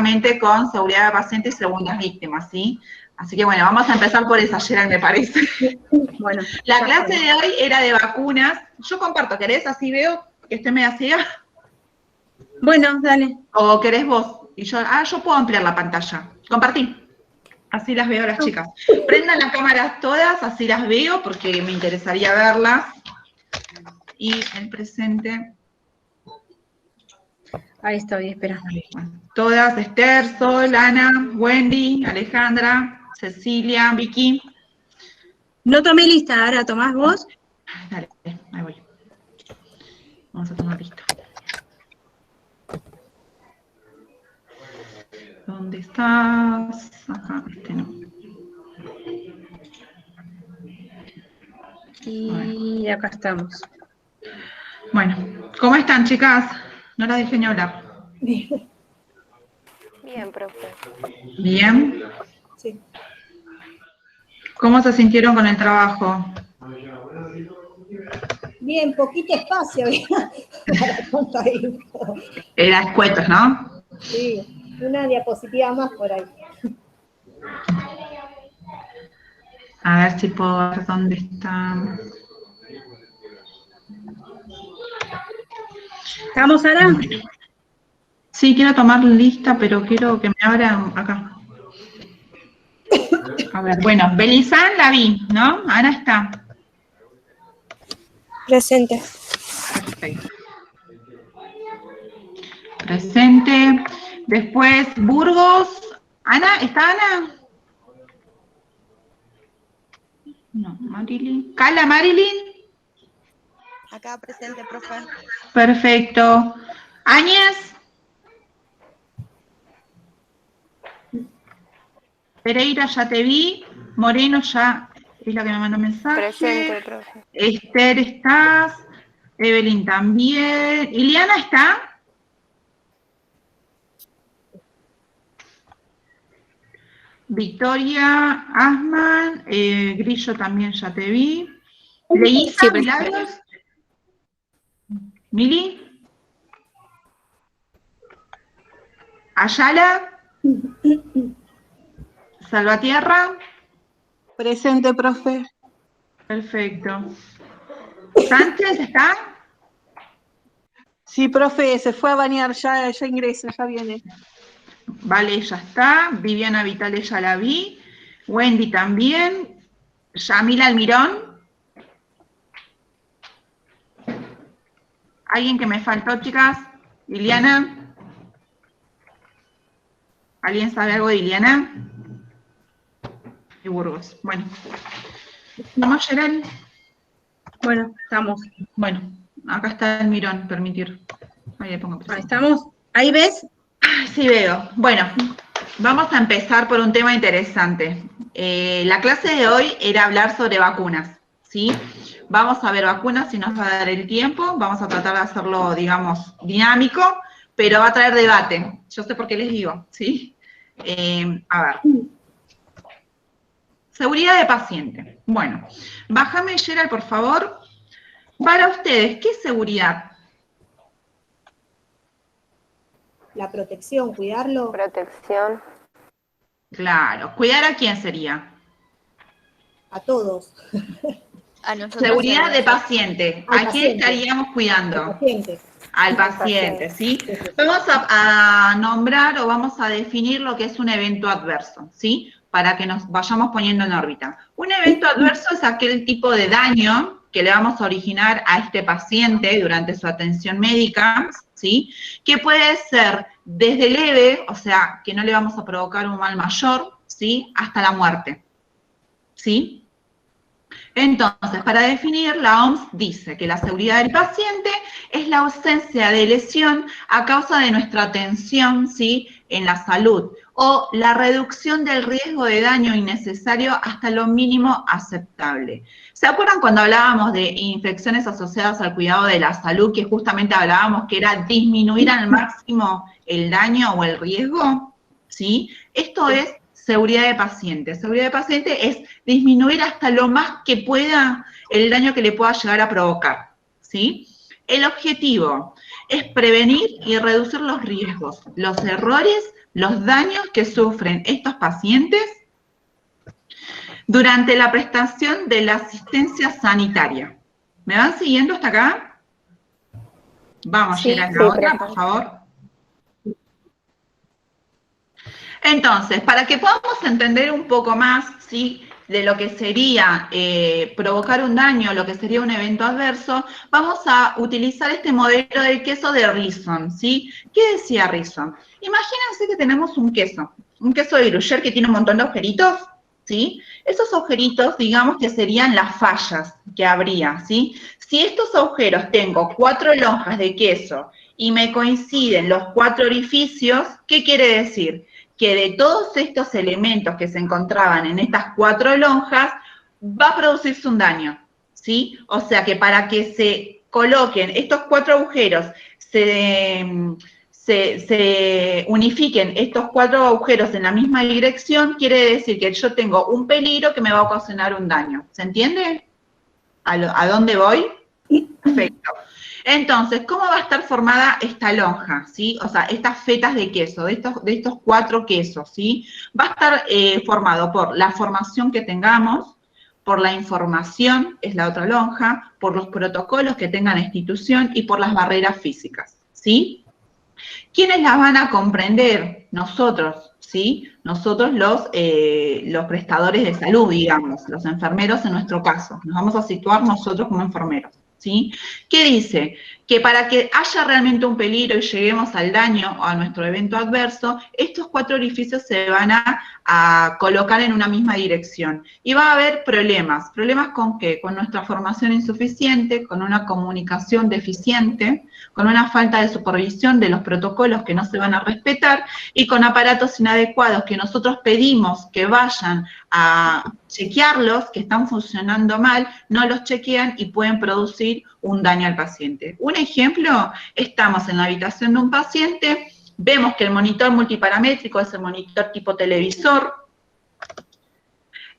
justamente con seguridad de paciente y segundas víctimas, ¿sí? Así que bueno, vamos a empezar por esa, Gerald, me parece. Bueno, la clase de hoy era de vacunas. Yo comparto, ¿querés? Así veo que estoy media ciega. Bueno, dale. ¿O querés vos? Y yo puedo ampliar la pantalla. Compartí. Así las veo a las chicas. Prendan las cámaras todas, así las veo, porque me interesaría verlas. Y el presente. Ahí estoy, espera. Todas, Esther, Sol, Ana, Wendy, Alejandra, Cecilia, Vicky. No tomé lista, ahora tomás vos. Dale, ahí voy. Vamos a tomar lista. ¿Dónde estás? Acá, no. Y acá estamos. Bueno, ¿cómo están, chicas? No las dejé ni hablar. Bien, profe. ¿Bien? Sí. ¿Cómo se sintieron con el trabajo? Bien, poquito espacio para tanta info. Era escuetos, ¿no? Sí, una diapositiva más por ahí. A ver si puedo ver dónde está. ¿Estamos, Sara? Sí, quiero tomar lista, pero quiero que me abran acá. A ver, bueno, Belizán la vi, ¿no? Ana está. Presente. Perfecto. Presente. Después, Burgos. Ana, ¿está Ana? No, Marilyn. ¿Cala, Marilyn? Acá presente, profe. Perfecto. Áñez. Pereira, ya te vi. Moreno ya es la que me mandó mensaje. Presente, profe. Esther, estás. Evelyn también. ¿Iliana está? Victoria, Asman, Grillo también ya te vi. Leísa, Sí, Milagros. Mili. Ayala. Salvatierra. Presente, profe. Perfecto. ¿Sánchez está? Sí, profe, se fue a bañar, ya ingresa, ya viene. Vale, ya está. Viviana Vitale ya la vi. Wendy también. Yamila Almirón. ¿Alguien que me faltó, chicas? ¿Iliana? ¿Alguien sabe algo de Iliana? Y Burgos. Bueno. ¿Vamos, Gerald? Bueno, estamos. Bueno, acá está Almirón, permitir. Ahí le pongo Ahí presente. estamos. ¿Ahí ves? Sí veo. Bueno, vamos a empezar por un tema interesante. La clase de hoy era hablar sobre vacunas, ¿sí? Vamos a ver vacunas si nos va a dar el tiempo. Vamos a tratar de hacerlo, digamos, dinámico, pero va a traer debate. Yo sé por qué les digo, ¿sí? A ver. Seguridad de paciente. Bueno, bájame, Gerald, por favor. Para ustedes, ¿qué es seguridad? La protección, cuidarlo. Protección. Claro. ¿Cuidar a quién sería? A todos. A nosotros. Seguridad de paciente. Al ¿A quién paciente. estaríamos cuidando? Al paciente. Al paciente, ¿sí? Vamos a nombrar o vamos a definir lo que es un evento adverso, ¿sí? Para que nos vayamos poniendo en órbita. Un evento adverso es aquel tipo de daño que le vamos a originar a este paciente durante su atención médica, ¿sí? Que puede ser desde leve, o sea, que no le vamos a provocar un mal mayor, ¿sí? Hasta la muerte, ¿sí? Entonces, para definir, la OMS dice que la seguridad del paciente es la ausencia de lesión a causa de nuestra atención, ¿sí?, en la salud, o la reducción del riesgo de daño innecesario hasta lo mínimo aceptable. ¿Se acuerdan cuando hablábamos de infecciones asociadas al cuidado de la salud, que justamente hablábamos que era disminuir al máximo el daño o el riesgo? ¿Sí? Esto es seguridad de paciente. Seguridad de paciente es disminuir hasta lo más que pueda el daño que le pueda llegar a provocar, ¿sí? El objetivo es prevenir y reducir los riesgos, los errores, los daños que sufren estos pacientes durante la prestación de la asistencia sanitaria. ¿Me van siguiendo hasta acá? Vamos, Sí, Gerald, sí, la otra, profe. por favor. Entonces, para que podamos entender un poco más, ¿sí?, de lo que sería provocar un daño, lo que sería un evento adverso, vamos a utilizar este modelo del queso de Rison, ¿sí? ¿Qué decía Rison? Imagínense que tenemos un queso de Gruyère que tiene un montón de agujeritos, ¿sí? Esos agujeritos, digamos que serían las fallas que habría, ¿sí? Si estos agujeros tengo 4 lonjas de queso y me coinciden los 4 orificios, ¿qué quiere decir? Que de todos estos elementos que se encontraban en estas 4 lonjas, va a producirse un daño, ¿sí? O sea que para que se coloquen estos 4 agujeros, se unifiquen estos 4 agujeros en la misma dirección, quiere decir que yo tengo un peligro que me va a ocasionar un daño. ¿Se entiende? ¿A dónde voy? Perfecto. Entonces, ¿cómo va a estar formada esta lonja? ¿Sí? O sea, estas fetas de queso, de estos 4 quesos, ¿sí? Va a estar formado por la formación que tengamos, por la información, es la otra lonja, por los protocolos que tenga la institución y por las barreras físicas, ¿sí? ¿Quiénes las van a comprender? Nosotros, ¿sí? Nosotros los prestadores de salud, digamos, los enfermeros en nuestro caso. Nos vamos a situar nosotros como enfermeros, ¿sí? ¿Qué dice? Que para que haya realmente un peligro y lleguemos al daño o a nuestro evento adverso, estos 4 orificios se van a colocar en una misma dirección. Y va a haber problemas. ¿Problemas con qué? Con nuestra formación insuficiente, con una comunicación deficiente, con una falta de supervisión de los protocolos que no se van a respetar y con aparatos inadecuados que nosotros pedimos que vayan a chequearlos, que están funcionando mal, no los chequean y pueden producir un daño al paciente. Un ejemplo, estamos en la habitación de un paciente, vemos que el monitor multiparamétrico es el monitor tipo televisor,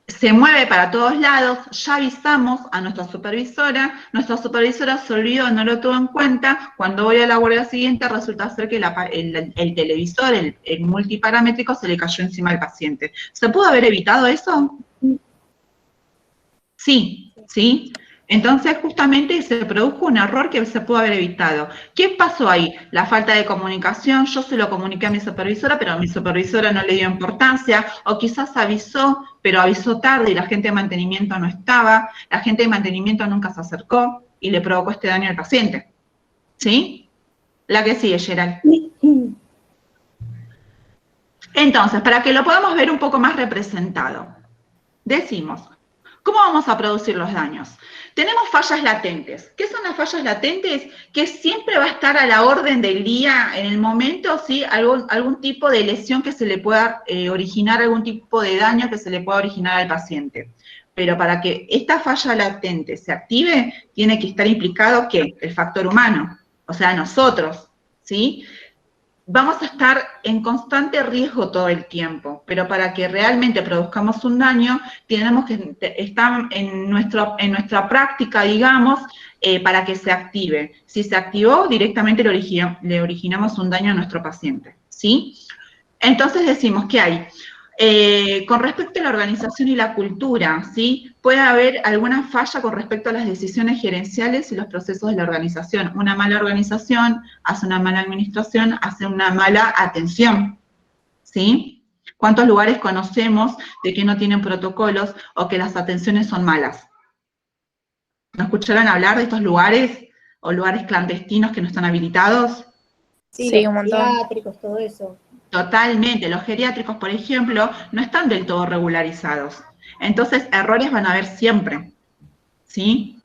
se mueve para todos lados, ya avisamos a nuestra supervisora se olvidó, no lo tuvo en cuenta, cuando voy a la guardia siguiente resulta ser que el televisor, el multiparamétrico se le cayó encima al paciente. ¿Se pudo haber evitado eso? Sí, ¿sí? Entonces, justamente se produjo un error que se pudo haber evitado. ¿Qué pasó ahí? La falta de comunicación, yo se lo comuniqué a mi supervisora, pero mi supervisora no le dio importancia, o quizás avisó, pero avisó tarde y la gente de mantenimiento no estaba, la gente de mantenimiento nunca se acercó y le provocó este daño al paciente. ¿Sí? La que sigue, Gerald. Entonces, para que lo podamos ver un poco más representado, decimos, ¿cómo vamos a producir los daños? Tenemos fallas latentes. ¿Qué son las fallas latentes? Que siempre va a estar a la orden del día, en el momento, ¿sí? Algún tipo de lesión que se le pueda originar, algún tipo de daño que se le pueda originar al paciente. Pero para que esta falla latente se active, tiene que estar implicado, ¿qué? El factor humano, o sea, nosotros, ¿sí? Vamos a estar en constante riesgo todo el tiempo, pero para que realmente produzcamos un daño, tenemos que estar en nuestra práctica, digamos, para que se active. Si se activó, directamente le originamos un daño a nuestro paciente, ¿sí? Entonces decimos, ¿qué hay? Con respecto a la organización y la cultura, ¿sí? Puede haber alguna falla con respecto a las decisiones gerenciales y los procesos de la organización. Una mala organización hace una mala administración, hace una mala atención, ¿sí? ¿Cuántos lugares conocemos de que no tienen protocolos o que las atenciones son malas? ¿No escucharon hablar de estos lugares o lugares clandestinos que no están habilitados? Sí, Sí, los un montón. pediátricos, todo eso. Totalmente, los geriátricos, por ejemplo, no están del todo regularizados. Entonces, errores van a haber siempre, ¿sí?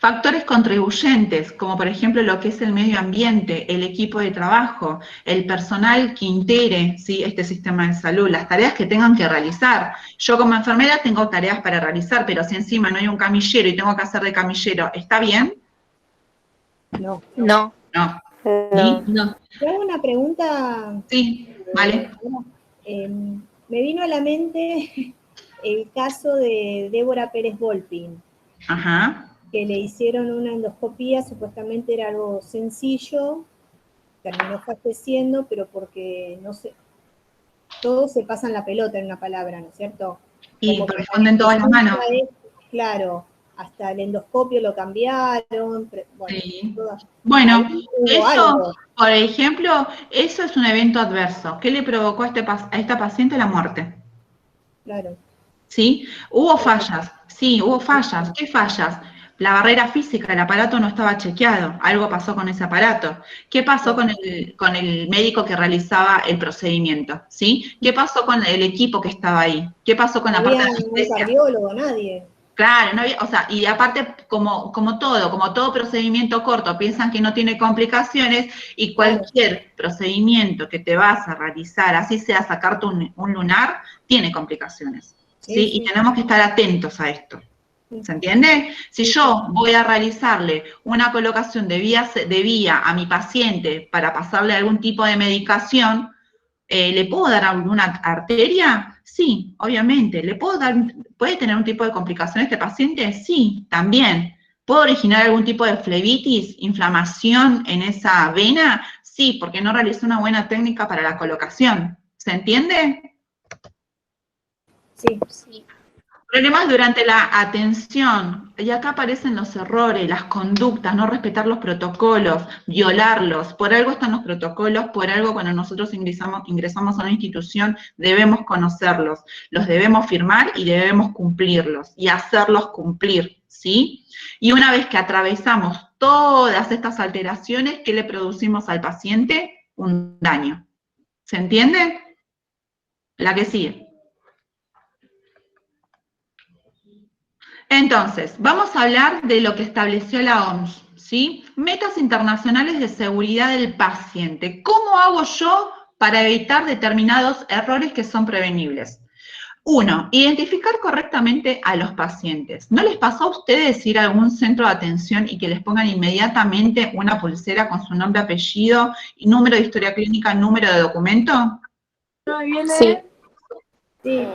Factores contribuyentes, como por ejemplo lo que es el medio ambiente, el equipo de trabajo, el personal que integre, ¿sí?, este sistema de salud, las tareas que tengan que realizar. Yo como enfermera tengo tareas para realizar, pero si encima no hay un camillero y tengo que hacer de camillero, ¿está bien? No. No. No. No. ¿Sí? No. Te hago una pregunta. Sí, vale. Me vino a la mente el caso de Débora Pérez Volpin. Ajá. que le hicieron una endoscopía, supuestamente era algo sencillo, terminó falleciendo, pero porque, no sé, todos se pasan la pelota en una palabra, ¿no es cierto? Y Como que porque la esconden todas las manos. anestesia es, claro, hasta el endoscopio lo cambiaron, bueno, Sí. todas. Bueno, Ahí hubo eso, algo, por ejemplo, eso es un evento adverso. ¿Qué le provocó a esta paciente? La muerte. claro. ¿Sí? Hubo fallas, sí, hubo fallas. ¿Qué fallas? La barrera física, el aparato no estaba chequeado, algo pasó con ese aparato. ¿Qué pasó con el médico que realizaba el procedimiento? ¿Sí? ¿Qué pasó con el equipo que estaba ahí? ¿Qué pasó con No la parte había de un anestesia? cardiólogo, nadie. Claro, no había, o sea, y aparte, como todo procedimiento corto, piensan que no tiene complicaciones y Claro. cualquier procedimiento que te vas a realizar, así sea sacarte un lunar, tiene complicaciones, ¿sí? Y tenemos que estar atentos a esto, ¿se entiende? Si yo voy a realizarle una colocación de vía a mi paciente para pasarle algún tipo de medicación, ¿le puedo dar alguna arteria? Sí, obviamente. ¿Puede tener un tipo de complicación este paciente? Sí, también. ¿Puede originar algún tipo de flebitis, inflamación en esa vena? Sí, porque no realizó una buena técnica para la colocación. ¿Se entiende? Sí. Problemas durante la atención, y acá aparecen los errores, las conductas, no respetar los protocolos, violarlos. Por algo están los protocolos, por algo cuando nosotros ingresamos a una institución debemos conocerlos, los debemos firmar y debemos cumplirlos y hacerlos cumplir, ¿sí? Y una vez que atravesamos todas estas alteraciones, ¿qué le producimos al paciente? Un daño. ¿Se entiende? La que sigue. Entonces, vamos a hablar de lo que estableció la OMS, ¿sí? Metas internacionales de seguridad del paciente. ¿Cómo hago yo para evitar determinados errores que son prevenibles? 1. Identificar correctamente a los pacientes. ¿No les pasó a ustedes ir a algún centro de atención y que les pongan inmediatamente una pulsera con su nombre, apellido, número de historia clínica, número de documento? Sí. Sí.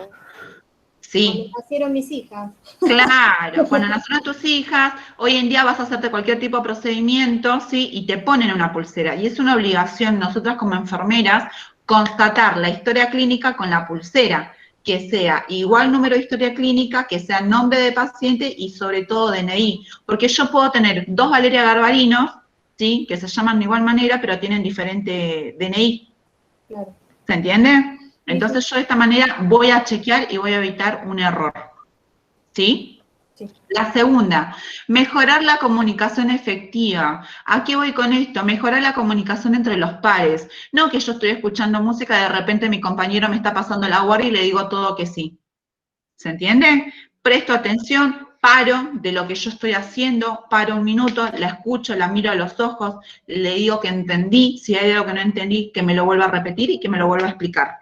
Sí. Cuando nacieron mis hijas. Claro, cuando nacieron tus hijas, hoy en día vas a hacerte cualquier tipo de procedimiento, ¿sí? Y te ponen una pulsera. Y es una obligación, nosotras como enfermeras, constatar la historia clínica con la pulsera, que sea igual número de historia clínica, que sea nombre de paciente y sobre todo DNI. Porque yo puedo tener 2 Valeria Garbarinos, ¿sí? Que se llaman de igual manera, pero tienen diferente DNI. Claro. ¿Se entiende? Entonces yo de esta manera voy a chequear y voy a evitar un error. ¿Sí? Sí. La segunda, mejorar la comunicación efectiva. ¿A qué voy con esto? Mejorar la comunicación entre los pares. No que yo estoy escuchando música y de repente mi compañero me está pasando la guardia y le digo todo que sí. ¿Se entiende? Presto atención, paro de lo que yo estoy haciendo, paro un minuto, la escucho, la miro a los ojos, le digo que entendí, si hay algo que no entendí, que me lo vuelva a repetir y que me lo vuelva a explicar.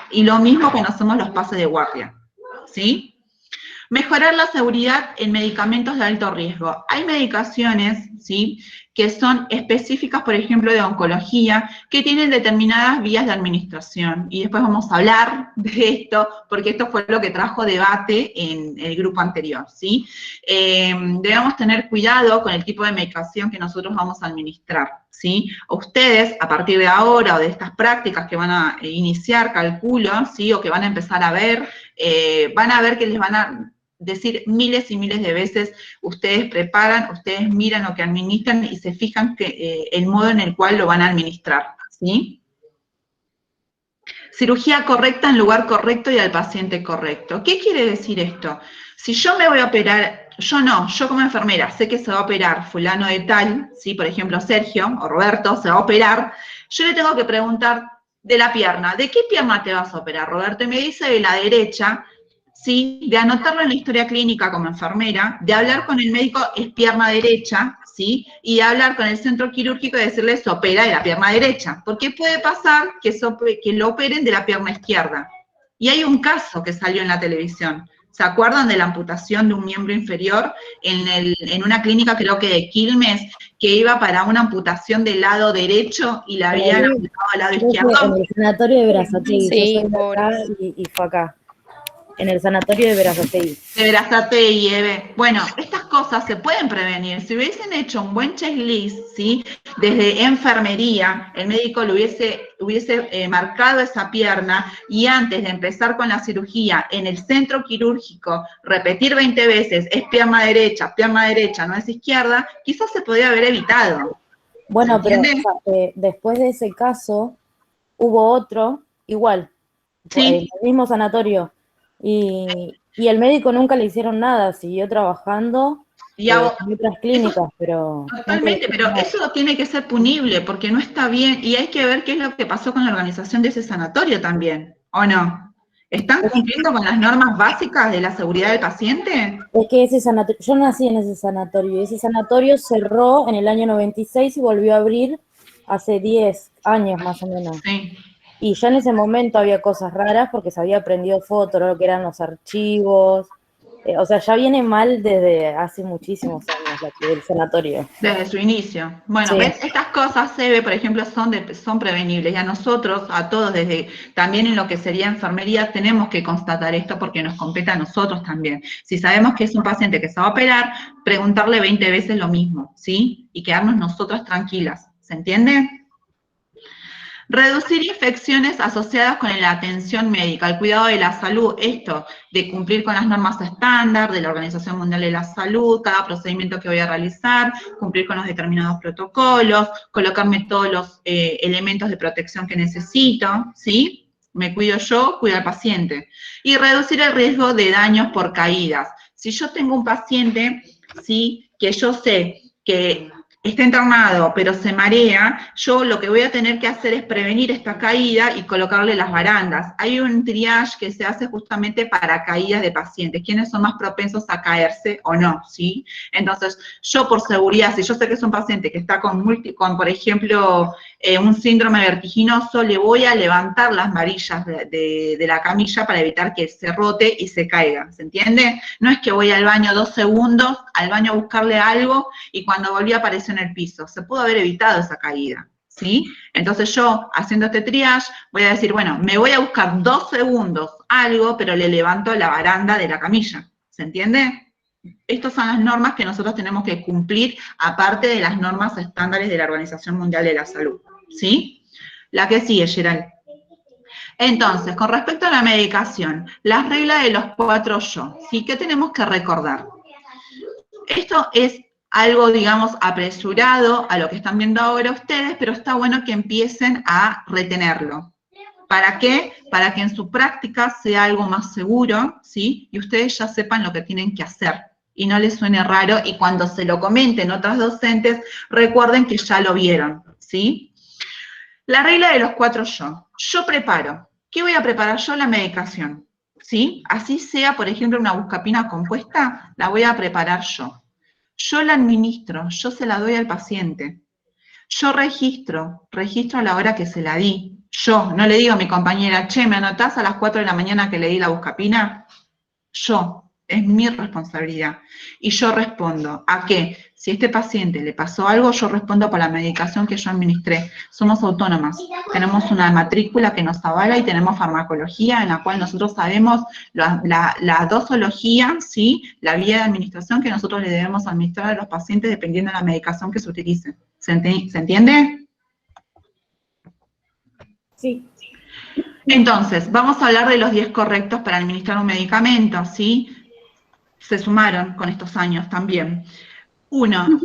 Y lo mismo cuando hacemos los pases de guardia. ¿Sí? Mejorar la seguridad en medicamentos de alto riesgo. Hay medicaciones, ¿sí?, que son específicas, por ejemplo, de oncología, que tienen determinadas vías de administración. Y después vamos a hablar de esto, porque esto fue lo que trajo debate en el grupo anterior, ¿sí? Debemos tener cuidado con el tipo de medicación que nosotros vamos a administrar, ¿sí? Ustedes, a partir de ahora o de estas prácticas que van a iniciar, calculo, ¿sí?, o que van a empezar a ver, van a ver que les van a decir miles y miles de veces, ustedes preparan, ustedes miran lo que administran y se fijan que el modo en el cual lo van a administrar, ¿sí? Cirugía correcta en lugar correcto y al paciente correcto. ¿Qué quiere decir esto? Si yo me voy a operar, yo como enfermera sé que se va a operar fulano de tal, ¿sí? Por ejemplo, Sergio o Roberto se va a operar, yo le tengo que preguntar de la pierna, ¿de qué pierna te vas a operar, Roberto? Y me dice de la derecha, ¿sí? De anotarlo en la historia clínica como enfermera, de hablar con el médico es pierna derecha, ¿sí? Y de hablar con el centro quirúrgico y decirle se opera de la pierna derecha, porque puede pasar que lo operen de la pierna izquierda. Y hay un caso que salió en la televisión. ¿Se acuerdan de la amputación de un miembro inferior en una clínica, creo que de Quilmes, que iba para una amputación del lado derecho y la habían amputado al lado izquierdo? En el sanatorio de Berazategui, Sí, yo soy de acá pobre. y fue acá. en el sanatorio de Berazategui. De Berazategui, Eve. Bueno, estas cosas se pueden prevenir. Si hubiesen hecho un buen checklist, ¿sí? Desde enfermería, el médico le hubiese marcado esa pierna y antes de empezar con la cirugía en el centro quirúrgico, repetir 20 veces, es pierna derecha, no es izquierda, quizás se podría haber evitado. Bueno, pero ¿Entiende? o sea, después de ese caso, hubo otro, igual, Sí. en el mismo sanatorio, y el médico nunca le hicieron nada, siguió trabajando Y en hago, otras clínicas, pero... totalmente, pero eso tiene que ser punible porque no está bien y hay que ver qué es lo que pasó con la organización de ese sanatorio también, ¿o no? ¿Están cumpliendo con las normas básicas de la seguridad del paciente? Es que ese sanatorio, yo nací en ese sanatorio, y ese sanatorio cerró en el año 96 y volvió a abrir hace 10 años más o menos. Sí. Y ya en ese momento había cosas raras porque se había prendido fuego todo lo que eran los archivos. O sea, ya viene mal desde hace muchísimos años el sanatorio. Desde su inicio. Bueno, Sí. ¿ves? Estas cosas, Eve, por ejemplo, son prevenibles. Y a nosotros, a todos, también en lo que sería enfermería, tenemos que constatar esto porque nos compete a nosotros también. Si sabemos que es un paciente que se va a operar, preguntarle 20 veces lo mismo, ¿sí? Y quedarnos nosotras tranquilas. ¿Se entiende? Reducir infecciones asociadas con la atención médica, el cuidado de la salud, esto de cumplir con las normas estándar de la Organización Mundial de la Salud, cada procedimiento que voy a realizar, cumplir con los determinados protocolos, colocarme todos los elementos de protección que necesito, ¿sí? Me cuido yo, cuido al paciente. Y reducir el riesgo de daños por caídas. Si yo tengo un paciente, ¿sí? Que yo sé que está internado, pero se marea, yo lo que voy a tener que hacer es prevenir esta caída y colocarle las barandas. Hay un triage que se hace justamente para caídas de pacientes, quiénes son más propensos a caerse o no, ¿sí? Entonces, yo por seguridad, si yo sé que es un paciente que está con por ejemplo, un síndrome vertiginoso, le voy a levantar las varillas de la camilla para evitar que se rote y se caiga, ¿se entiende? No es que voy al baño 2 segundos, al baño a buscarle algo, y cuando volví apareció en el piso. Se pudo haber evitado esa caída, ¿sí? Entonces yo, haciendo este triage, voy a decir, bueno, me voy a buscar 2 segundos algo, pero le levanto la baranda de la camilla, ¿se entiende? Estas son las normas que nosotros tenemos que cumplir, aparte de las normas estándares de la Organización Mundial de la Salud, ¿sí? La que sigue, Gerald. Entonces, con respecto a la medicación, las reglas de los 4 yo, ¿sí? ¿Qué tenemos que recordar? Esto es algo, digamos, apresurado a lo que están viendo ahora ustedes, pero está bueno que empiecen a retenerlo. ¿Para qué? Para que en su práctica sea algo más seguro, ¿sí? Y ustedes ya sepan lo que tienen que hacer y no les suene raro, y cuando se lo comenten otras docentes, recuerden que ya lo vieron, ¿sí? La regla de los 4 yo. Yo preparo. ¿Qué voy a preparar yo? La medicación, ¿sí? Así sea, por ejemplo, una buscapina compuesta, la voy a preparar yo. Yo la administro, yo se la doy al paciente. Yo registro a la hora que se la di. Yo, no le digo a mi compañera, che, ¿me anotás a las 4 de la mañana que le di la buscapina? Yo, es mi responsabilidad. Y yo respondo, ¿a qué? Si a este paciente le pasó algo, yo respondo por la medicación que yo administré. Somos autónomas, tenemos una matrícula que nos avala y tenemos farmacología en la cual nosotros sabemos la dosología, ¿sí? La vía de administración que nosotros le debemos administrar a los pacientes dependiendo de la medicación que se utilice. ¿Se entiende? Sí. Entonces, vamos a hablar de los 10 correctos para administrar un medicamento, ¿sí? Se sumaron con estos años también. 1,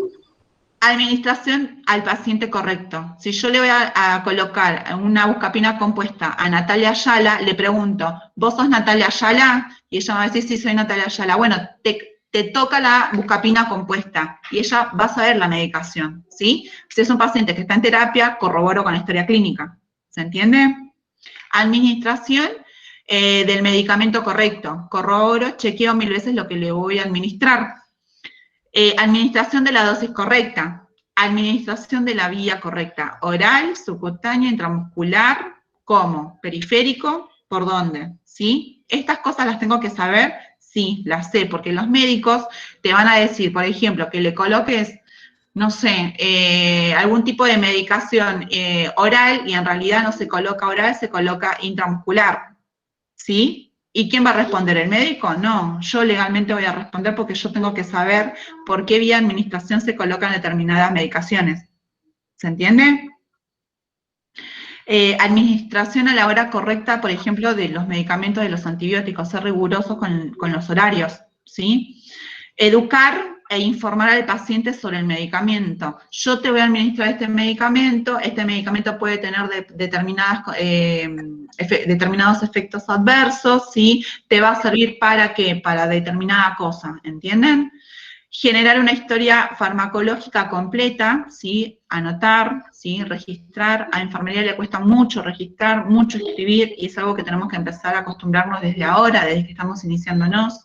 administración al paciente correcto. Si yo le voy a colocar una buscapina compuesta a Natalia Ayala, le pregunto, ¿vos sos Natalia Ayala? Y ella va a decir, sí, soy Natalia Ayala. Bueno, te toca la buscapina compuesta y ella va a saber la medicación, ¿sí? Si es un paciente que está en terapia, corroboro con la historia clínica. ¿Se entiende? Administración del medicamento correcto. Corroboro, chequeo 1000 veces lo que le voy a administrar. Administración de la dosis correcta. Administración de la vía correcta. Oral, subcutánea, intramuscular, ¿cómo? Periférico, ¿por dónde? ¿Sí? ¿Estas cosas las tengo que saber? Sí, las sé, porque los médicos te van a decir, por ejemplo, que le coloques, no sé, algún tipo de medicación oral y en realidad no se coloca oral, se coloca intramuscular, ¿sí? ¿Y quién va a responder? ¿El médico? No, yo legalmente voy a responder porque yo tengo que saber por qué vía administración se colocan determinadas medicaciones. ¿Se entiende? Administración a la hora correcta, por ejemplo, de los medicamentos, de los antibióticos, ser rigurosos con los horarios, ¿sí? Educar e informar al paciente sobre el medicamento. Yo te voy a administrar este medicamento puede tener determinados efectos adversos, ¿sí? Te va a servir ¿para qué? Para determinada cosa, ¿entienden? Generar una historia farmacológica completa, ¿sí? Anotar, ¿sí? Registrar. A enfermería le cuesta mucho registrar, mucho escribir, y es algo que tenemos que empezar a acostumbrarnos desde ahora, desde que estamos iniciándonos.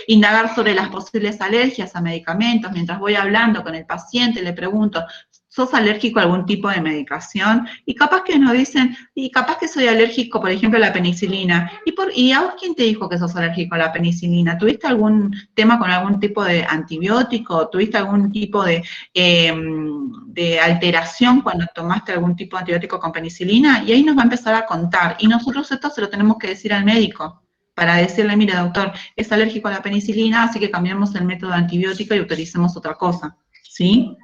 Indagar sobre las posibles alergias a medicamentos. Mientras voy hablando con el paciente, le pregunto, ¿sos alérgico a algún tipo de medicación? Y capaz que nos dicen, y capaz que soy alérgico, por ejemplo, a la penicilina. ¿Y a vos quién te dijo que sos alérgico a la penicilina? ¿Tuviste algún tema con algún tipo de antibiótico? ¿Tuviste algún tipo de alteración cuando tomaste algún tipo de antibiótico con penicilina? Y ahí nos va a empezar a contar. Y nosotros esto se lo tenemos que decir al médico, para decirle, mire, doctor, es alérgico a la penicilina, así que cambiamos el método antibiótico y utilicemos otra cosa, ¿sí?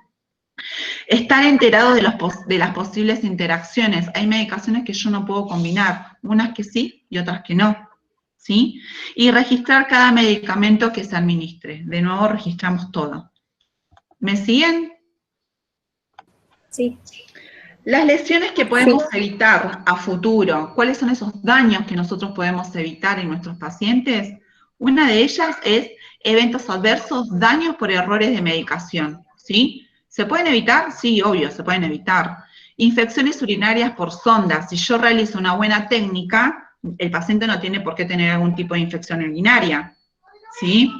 Estar enterado de las posibles interacciones. Hay medicaciones que yo no puedo combinar, unas que sí y otras que no, ¿sí? Y registrar cada medicamento que se administre. De nuevo, registramos todo. ¿Me siguen? Sí. Las lesiones que podemos evitar a futuro, ¿cuáles son esos daños que nosotros podemos evitar en nuestros pacientes? Una de ellas es eventos adversos, daños por errores de medicación, ¿sí? ¿Se pueden evitar? Sí, obvio, se pueden evitar. Infecciones urinarias por sonda. Si yo realizo una buena técnica, el paciente no tiene por qué tener algún tipo de infección urinaria, ¿sí?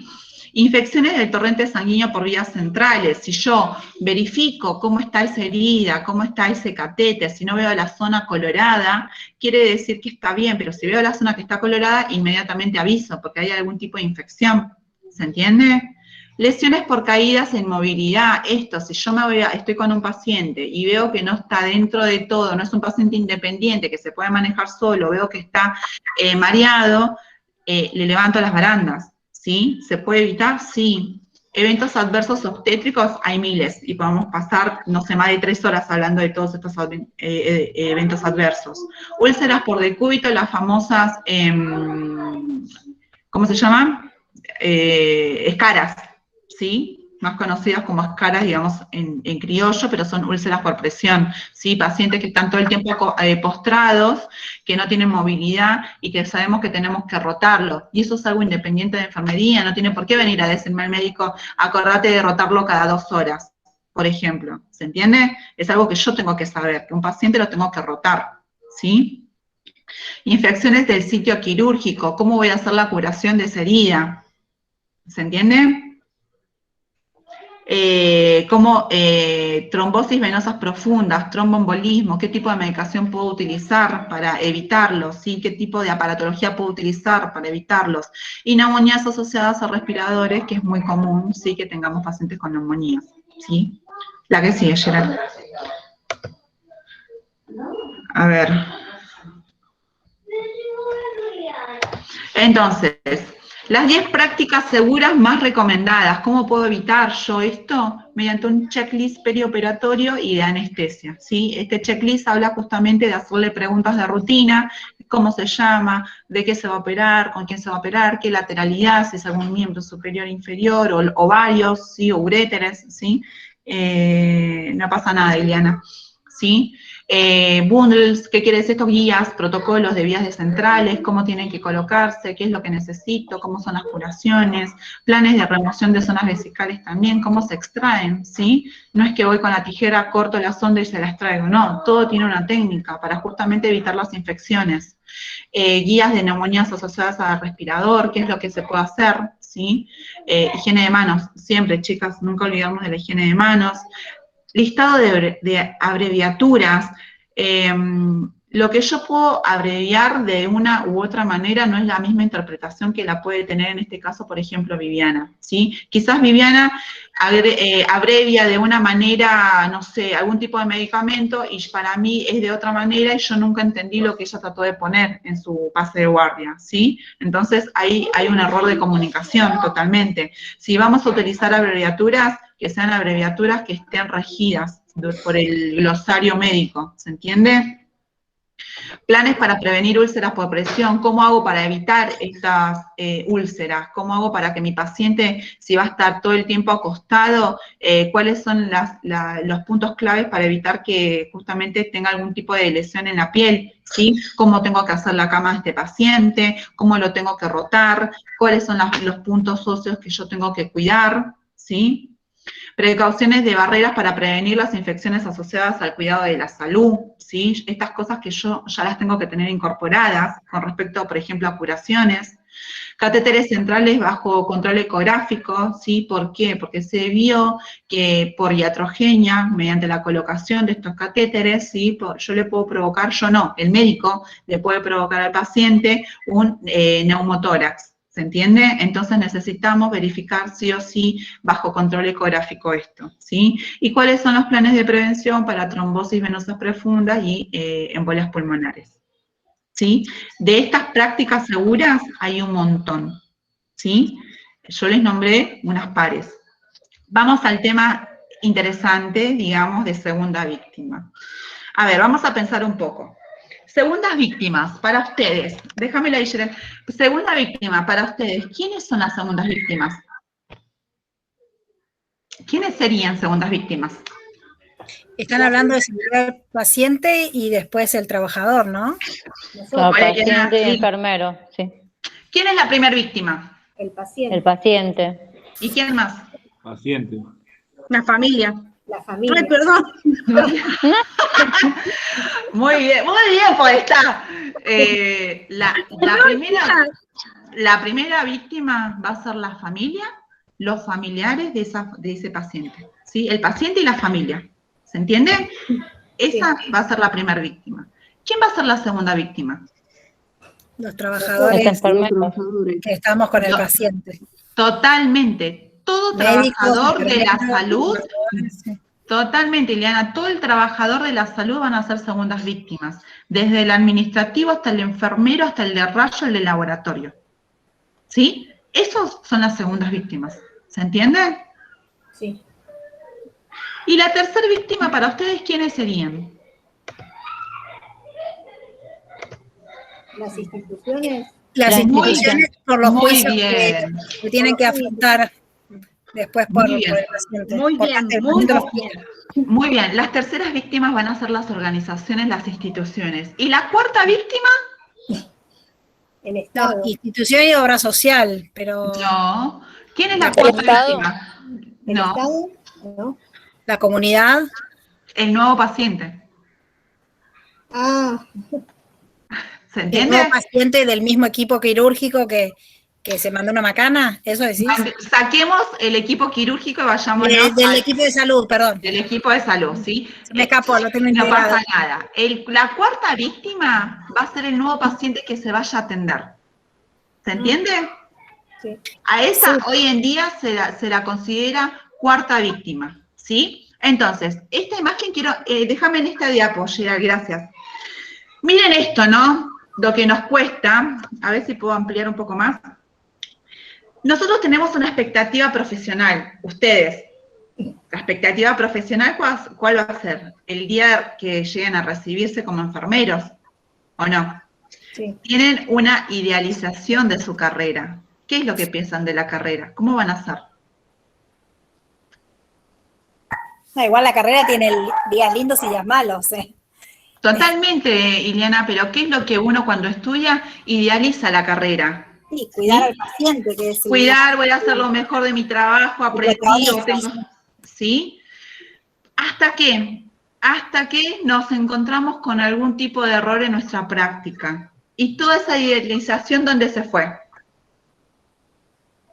Infecciones del torrente sanguíneo por vías centrales. Si yo verifico cómo está esa herida, cómo está ese catéter, si no veo la zona colorada, quiere decir que está bien, pero si veo la zona que está colorada, inmediatamente aviso, porque hay algún tipo de infección. ¿Se entiende? Lesiones por caídas en movilidad. Esto, si yo estoy con un paciente y veo que no está dentro de todo, no es un paciente independiente, que se puede manejar solo, veo que está mareado, le levanto las barandas. ¿Sí? ¿Se puede evitar? Sí. Eventos adversos obstétricos, hay miles, y podemos pasar, no sé, más de 3 horas hablando de todos estos eventos adversos. Úlceras por decúbito, las famosas, ¿cómo se llaman? Escaras, ¿sí? Más conocidas como escaras, digamos, en criollo, pero son úlceras por presión, ¿sí? Pacientes que están todo el tiempo postrados, que no tienen movilidad y que sabemos que tenemos que rotarlo. Y eso es algo independiente de enfermería, no tiene por qué venir a decirme al médico, acordate de rotarlo cada 2 horas, por ejemplo. ¿Se entiende? Es algo que yo tengo que saber, que un paciente lo tengo que rotar, ¿sí? Infecciones del sitio quirúrgico, ¿cómo voy a hacer la curación de esa herida? ¿Se entiende? Como trombosis venosas profundas, tromboembolismo, qué tipo de medicación puedo utilizar para evitarlos, ¿sí? Qué tipo de aparatología puedo utilizar para evitarlos. Y neumonías asociadas a respiradores, que es muy común, ¿sí? Que tengamos pacientes con neumonías, ¿sí? La que sigue, Gerard. A ver. Entonces, las 10 prácticas seguras más recomendadas. ¿Cómo puedo evitar yo esto? Mediante un checklist perioperatorio y de anestesia, ¿sí? Este checklist habla justamente de hacerle preguntas de rutina, cómo se llama, de qué se va a operar, con quién se va a operar, qué lateralidad, si es algún miembro superior o inferior, o varios, ¿sí? O uréteres, ¿sí? No pasa nada, Ileana, ¿sí? Bundles, ¿qué quiere decir esto? Guías, protocolos de vías de centrales, cómo tienen que colocarse, qué es lo que necesito, cómo son las curaciones, planes de remoción de zonas vesicales también, cómo se extraen, ¿sí? No es que voy con la tijera, corto la sonda y se la extraigo, no, todo tiene una técnica para justamente evitar las infecciones. Guías de neumonías asociadas al respirador, qué es lo que se puede hacer, ¿sí? Higiene de manos, siempre, chicas, nunca olvidamos de la higiene de manos. Listado de abreviaturas. Lo que yo puedo abreviar de una u otra manera no es la misma interpretación que la puede tener en este caso, por ejemplo, Viviana, ¿sí? Quizás Viviana abrevia de una manera, no sé, algún tipo de medicamento y para mí es de otra manera y yo nunca entendí lo que ella trató de poner en su pase de guardia, ¿sí? Entonces ahí hay un error de comunicación totalmente. Si vamos a utilizar abreviaturas, que sean abreviaturas que estén regidas por el glosario médico, ¿se entiende? Planes para prevenir úlceras por presión. ¿Cómo hago para evitar estas úlceras? ¿Cómo hago para que mi paciente, si va a estar todo el tiempo acostado, cuáles son los puntos claves para evitar que justamente tenga algún tipo de lesión en la piel? ¿Sí? ¿Cómo tengo que hacer la cama de este paciente? ¿Cómo lo tengo que rotar? ¿Cuáles son los puntos óseos que yo tengo que cuidar? ¿Sí? Precauciones de barreras para prevenir las infecciones asociadas al cuidado de la salud, ¿sí? Estas cosas que yo ya las tengo que tener incorporadas con respecto, por ejemplo, a curaciones. Catéteres centrales bajo control ecográfico, ¿sí? ¿Por qué? Porque se vio que por iatrogenia, mediante la colocación de estos catéteres, ¿sí? Yo le puedo provocar, yo no, el médico le puede provocar al paciente un neumotórax. ¿Se entiende? Entonces necesitamos verificar sí o sí bajo control ecográfico esto, ¿sí? ¿Y cuáles son los planes de prevención para trombosis venosas profundas y embolias pulmonares? ¿Sí? De estas prácticas seguras hay un montón, ¿sí? Yo les nombré unas pares. Vamos al tema interesante, digamos, de segunda víctima. A ver, vamos a pensar un poco. Segundas víctimas, para ustedes, déjamelo ahí, Gerard. Segunda víctima, para ustedes, ¿quiénes son las segundas víctimas? ¿Quiénes serían segundas víctimas? Están hablando de seguridad del paciente y después el trabajador, ¿no? Claro, Bueno, paciente y sí. enfermero, sí. ¿Quién es la primera víctima? El paciente, El paciente. ¿Y quién más? Paciente. La familia. la familia. Ay, perdón. Muy bien, pues está. La primera víctima va a ser la familia, los familiares de ese paciente, ¿sí? El paciente y la familia, ¿se entiende? Esa va a ser la primera víctima. ¿Quién va a ser la segunda víctima? Los El trabajadores enfermero. que estamos con el No. paciente. Totalmente. Todo Médicos, trabajador de la enfermeros, salud, sí. totalmente, Ileana, todo el trabajador de la salud van a ser segundas víctimas, desde el administrativo hasta el enfermero, hasta el de rayo, el de laboratorio. ¿Sí? Esos son las segundas víctimas. ¿Se entiende? Sí. Y la tercera víctima, para ustedes, ¿quiénes serían? Las instituciones. Las Muy instituciones por los Muy juicios bien. que tienen que afrontar después por Muy bien. el paciente. Muy por bien, parte muy de los bien. Muy bien. Las terceras víctimas van a ser las organizaciones, las instituciones. ¿Y la cuarta víctima? El No, Estado. institución y obra social, pero No. ¿Quién es la ¿El cuarta Estado? víctima? El No. Estado, ¿no? la comunidad, El nuevo paciente. Ah, ¿Se el entiende? nuevo paciente del mismo equipo quirúrgico que se mandó una macana, ¿eso decís? Saquemos el equipo quirúrgico y vayámonos Del al equipo de salud, perdón. del equipo de salud, ¿sí? Se me escapó, lo tengo No integrado. pasa nada. La cuarta víctima va a ser el nuevo paciente que se vaya a atender. ¿Se entiende? sí. A esa Sí. hoy en día se la considera cuarta víctima, ¿sí? Entonces, esta imagen quiero, déjame en esta diapo, Gerard, gracias. Miren esto, ¿no? Lo que nos cuesta, a ver si puedo ampliar un poco más. Nosotros tenemos una expectativa profesional, ustedes. La expectativa profesional, ¿cuál va a ser? El día que lleguen a recibirse como enfermeros, ¿o no? Sí. Tienen una idealización de su carrera. ¿Qué es lo que piensan de la carrera? ¿Cómo van a ser? No, igual la carrera tiene días lindos y días malos, ¿eh? Totalmente, Ileana, pero ¿qué es lo que uno cuando estudia idealiza la carrera? Sí, cuidar al paciente, que es Cuidar, voy a hacer lo mejor de mi trabajo, aprendí, ¿sí? ¿Hasta qué? Hasta que nos encontramos con algún tipo de error en nuestra práctica. Y toda esa idealización, ¿dónde se fue?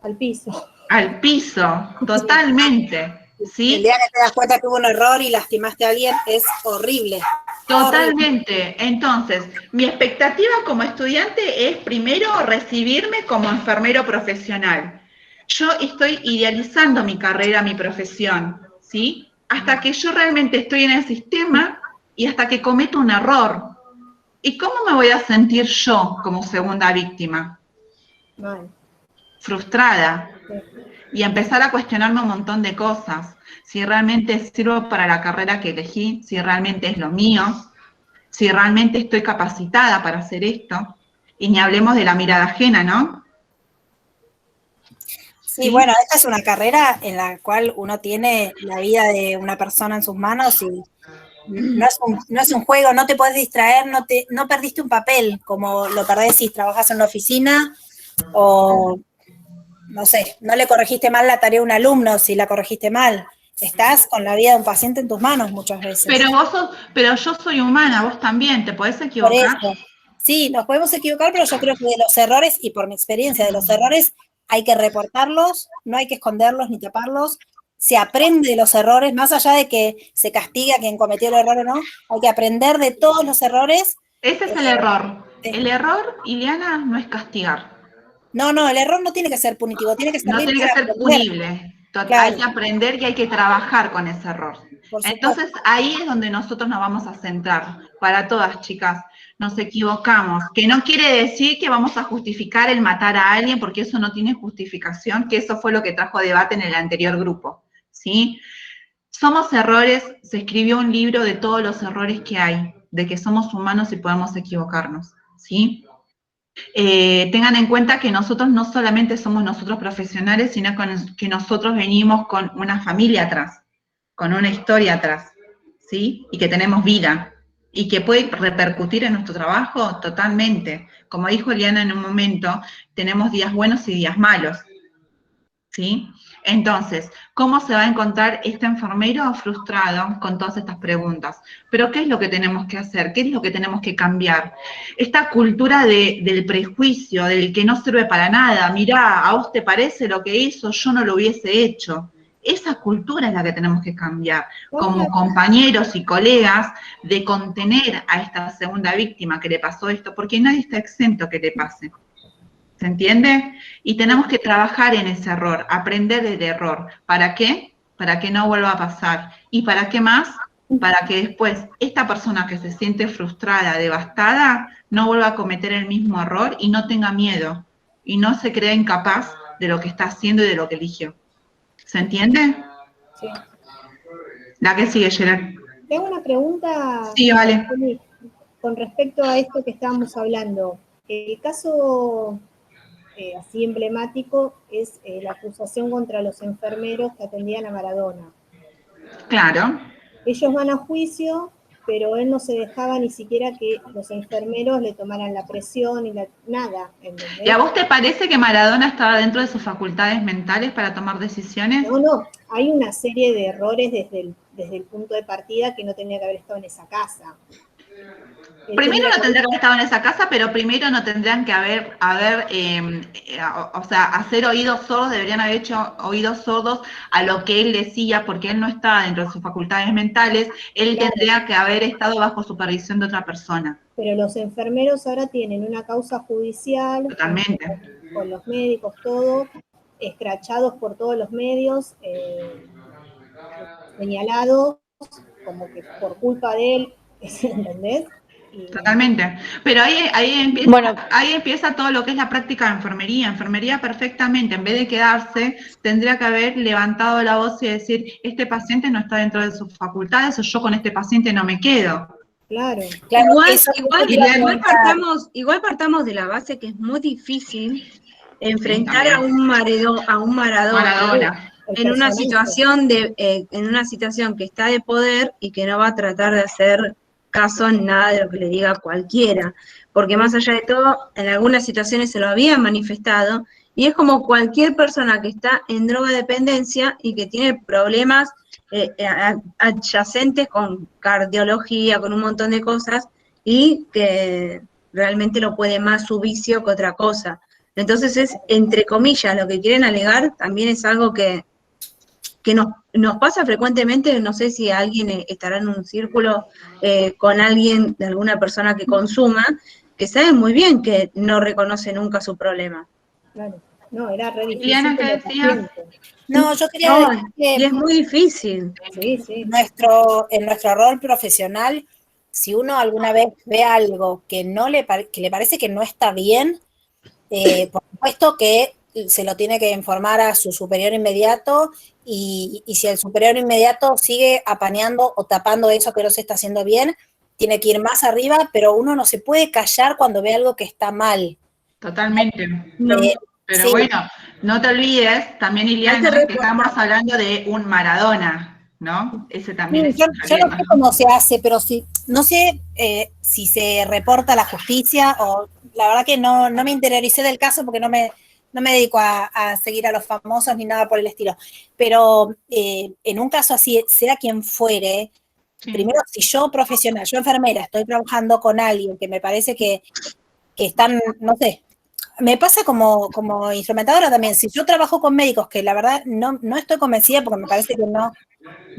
Al piso. Al piso, totalmente, El ¿sí? día que te das cuenta que hubo un error y lastimaste a alguien es horrible. Totalmente. Entonces, mi expectativa como estudiante es primero recibirme como enfermero profesional. yo estoy idealizando mi carrera, mi profesión, ¿sí? Hasta que yo realmente estoy en el sistema y hasta que cometo un error. ¿Y cómo me voy a sentir yo como segunda víctima? Mal. Frustrada. Sí. Y empezar a cuestionarme un montón de cosas. Si realmente sirvo para la carrera que elegí, si realmente es lo mío, si realmente estoy capacitada para hacer esto. Y ni hablemos de la mirada ajena, ¿no? Sí, bueno, esta es una carrera en la cual uno tiene la vida de una persona en sus manos y no es un juego, no te podés distraer, no perdiste un papel como lo perdés si trabajas en una oficina o, no sé, no le corregiste mal la tarea a un alumno si la corregiste mal. Estás con la vida de un paciente en tus manos muchas veces. Pero yo soy humana, vos también, ¿te podés Por equivocar? eso. Sí, nos podemos equivocar, pero yo creo que de los errores, y por mi experiencia, de los errores hay que reportarlos, no hay que esconderlos ni taparlos, se aprende de los errores, más allá de que se castigue a quien cometió el error o no, hay que aprender de todos los errores. Ese es el error. Sí. El error, Ileana, no es castigar. No, el error no tiene que ser punitivo, tiene que No servir tiene que para ser aprender. punible. Claro. Hay que aprender y hay que trabajar con ese error. Por supuesto. Entonces, ahí es donde nosotros nos vamos a centrar. Para todas, chicas, nos equivocamos. Que no quiere decir que vamos a justificar el matar a alguien, porque eso no tiene justificación, que eso fue lo que trajo debate en el anterior grupo, ¿sí? Somos errores, se escribió un libro de todos los errores que hay, de que somos humanos y podemos equivocarnos, ¿sí? Tengan en cuenta que nosotros no solamente somos nosotros profesionales, sino que nosotros venimos con una familia atrás, con una historia atrás, ¿sí? Y que tenemos vida, y que puede repercutir en nuestro trabajo totalmente. Como dijo Liana en un momento, tenemos días buenos y días malos, ¿sí? Entonces, ¿cómo se va a encontrar este enfermero frustrado con todas estas preguntas? Pero ¿qué es lo que tenemos que hacer? ¿Qué es lo que tenemos que cambiar? Esta cultura del prejuicio, del que no sirve para nada, mirá, a vos te parece lo que hizo, yo no lo hubiese hecho. Esa cultura es la que tenemos que cambiar, como compañeros y colegas, de contener a esta segunda víctima que le pasó esto, porque nadie está exento que le pase. ¿Se entiende? Y tenemos que trabajar en ese error, aprender del error. ¿Para qué? Para que no vuelva a pasar. ¿Y para qué más? Para que después esta persona que se siente frustrada, devastada, no vuelva a cometer el mismo error y no tenga miedo. Y no se crea incapaz de lo que está haciendo y de lo que eligió. ¿Se entiende? Sí. La que sigue, Gerard. Tengo una pregunta. Sí, vale. Con respecto a esto que estábamos hablando. El caso así emblemático es la acusación contra los enfermeros que atendían a Maradona. Claro. Ellos van a juicio, pero él no se dejaba ni siquiera que los enfermeros le tomaran la presión y nada. ¿Entendés? ¿Y a vos te parece que Maradona estaba dentro de sus facultades mentales para tomar decisiones? No, hay una serie de errores desde el punto de partida que no tenía que haber estado en esa casa. Primero no tendrían que estar en esa casa, pero primero no tendrían que hacer oídos sordos, deberían haber hecho oídos sordos a lo que él decía, porque él no estaba dentro de sus facultades mentales, él tendría que haber estado bajo supervisión de otra persona. Pero los enfermeros ahora tienen una causa judicial. Totalmente. Con los médicos, todos, escrachados por todos los medios, señalados, como que por culpa de él, ¿entendés? Totalmente. Pero ahí empieza todo lo que es la práctica de enfermería. Enfermería perfectamente, en vez de quedarse, tendría que haber levantado la voz y decir, este paciente no está dentro de sus facultades, o yo con este paciente no me quedo. Claro. Igual partamos de la base que es muy difícil enfrentar a un Maradona en una situación que está de poder y que no va a tratar de hacer caso en nada de lo que le diga cualquiera, porque más allá de todo, en algunas situaciones se lo había manifestado, y es como cualquier persona que está en drogodependencia y que tiene problemas adyacentes con cardiología, con un montón de cosas, y que realmente lo puede más su vicio que otra cosa. Entonces es, entre comillas, lo que quieren alegar, también es algo que nos pasa frecuentemente. No sé si alguien estará en un círculo con alguien, de alguna persona que consuma, que sabe muy bien que no reconoce nunca su problema. Claro. No, era re difícil. Liliana, ¿qué como decías? paciente. No, yo quería No, decir y es muy difícil. Sí, sí. en nuestro rol profesional, si uno alguna vez ve algo que que le parece que no está bien, por supuesto que se lo tiene que informar a su superior inmediato y si el superior inmediato sigue apañando o tapando eso que no se está haciendo bien, tiene que ir más arriba, pero uno no se puede callar cuando ve algo que está mal. Totalmente. No. Pero Sí. bueno, no te olvides también, Liliana, que estamos hablando de un Maradona, ¿no? Ese también es Yo un no problema. sé cómo se hace, pero no sé si se reporta a la justicia o la verdad que no me interioricé del caso porque no me dedico a seguir a los famosos ni nada por el estilo. Pero en un caso así, sea quien fuere, Sí. primero, si yo profesional, yo enfermera, estoy trabajando con alguien que me parece que están, no sé, me pasa como instrumentadora también. Si yo trabajo con médicos que la verdad no estoy convencida porque me parece que no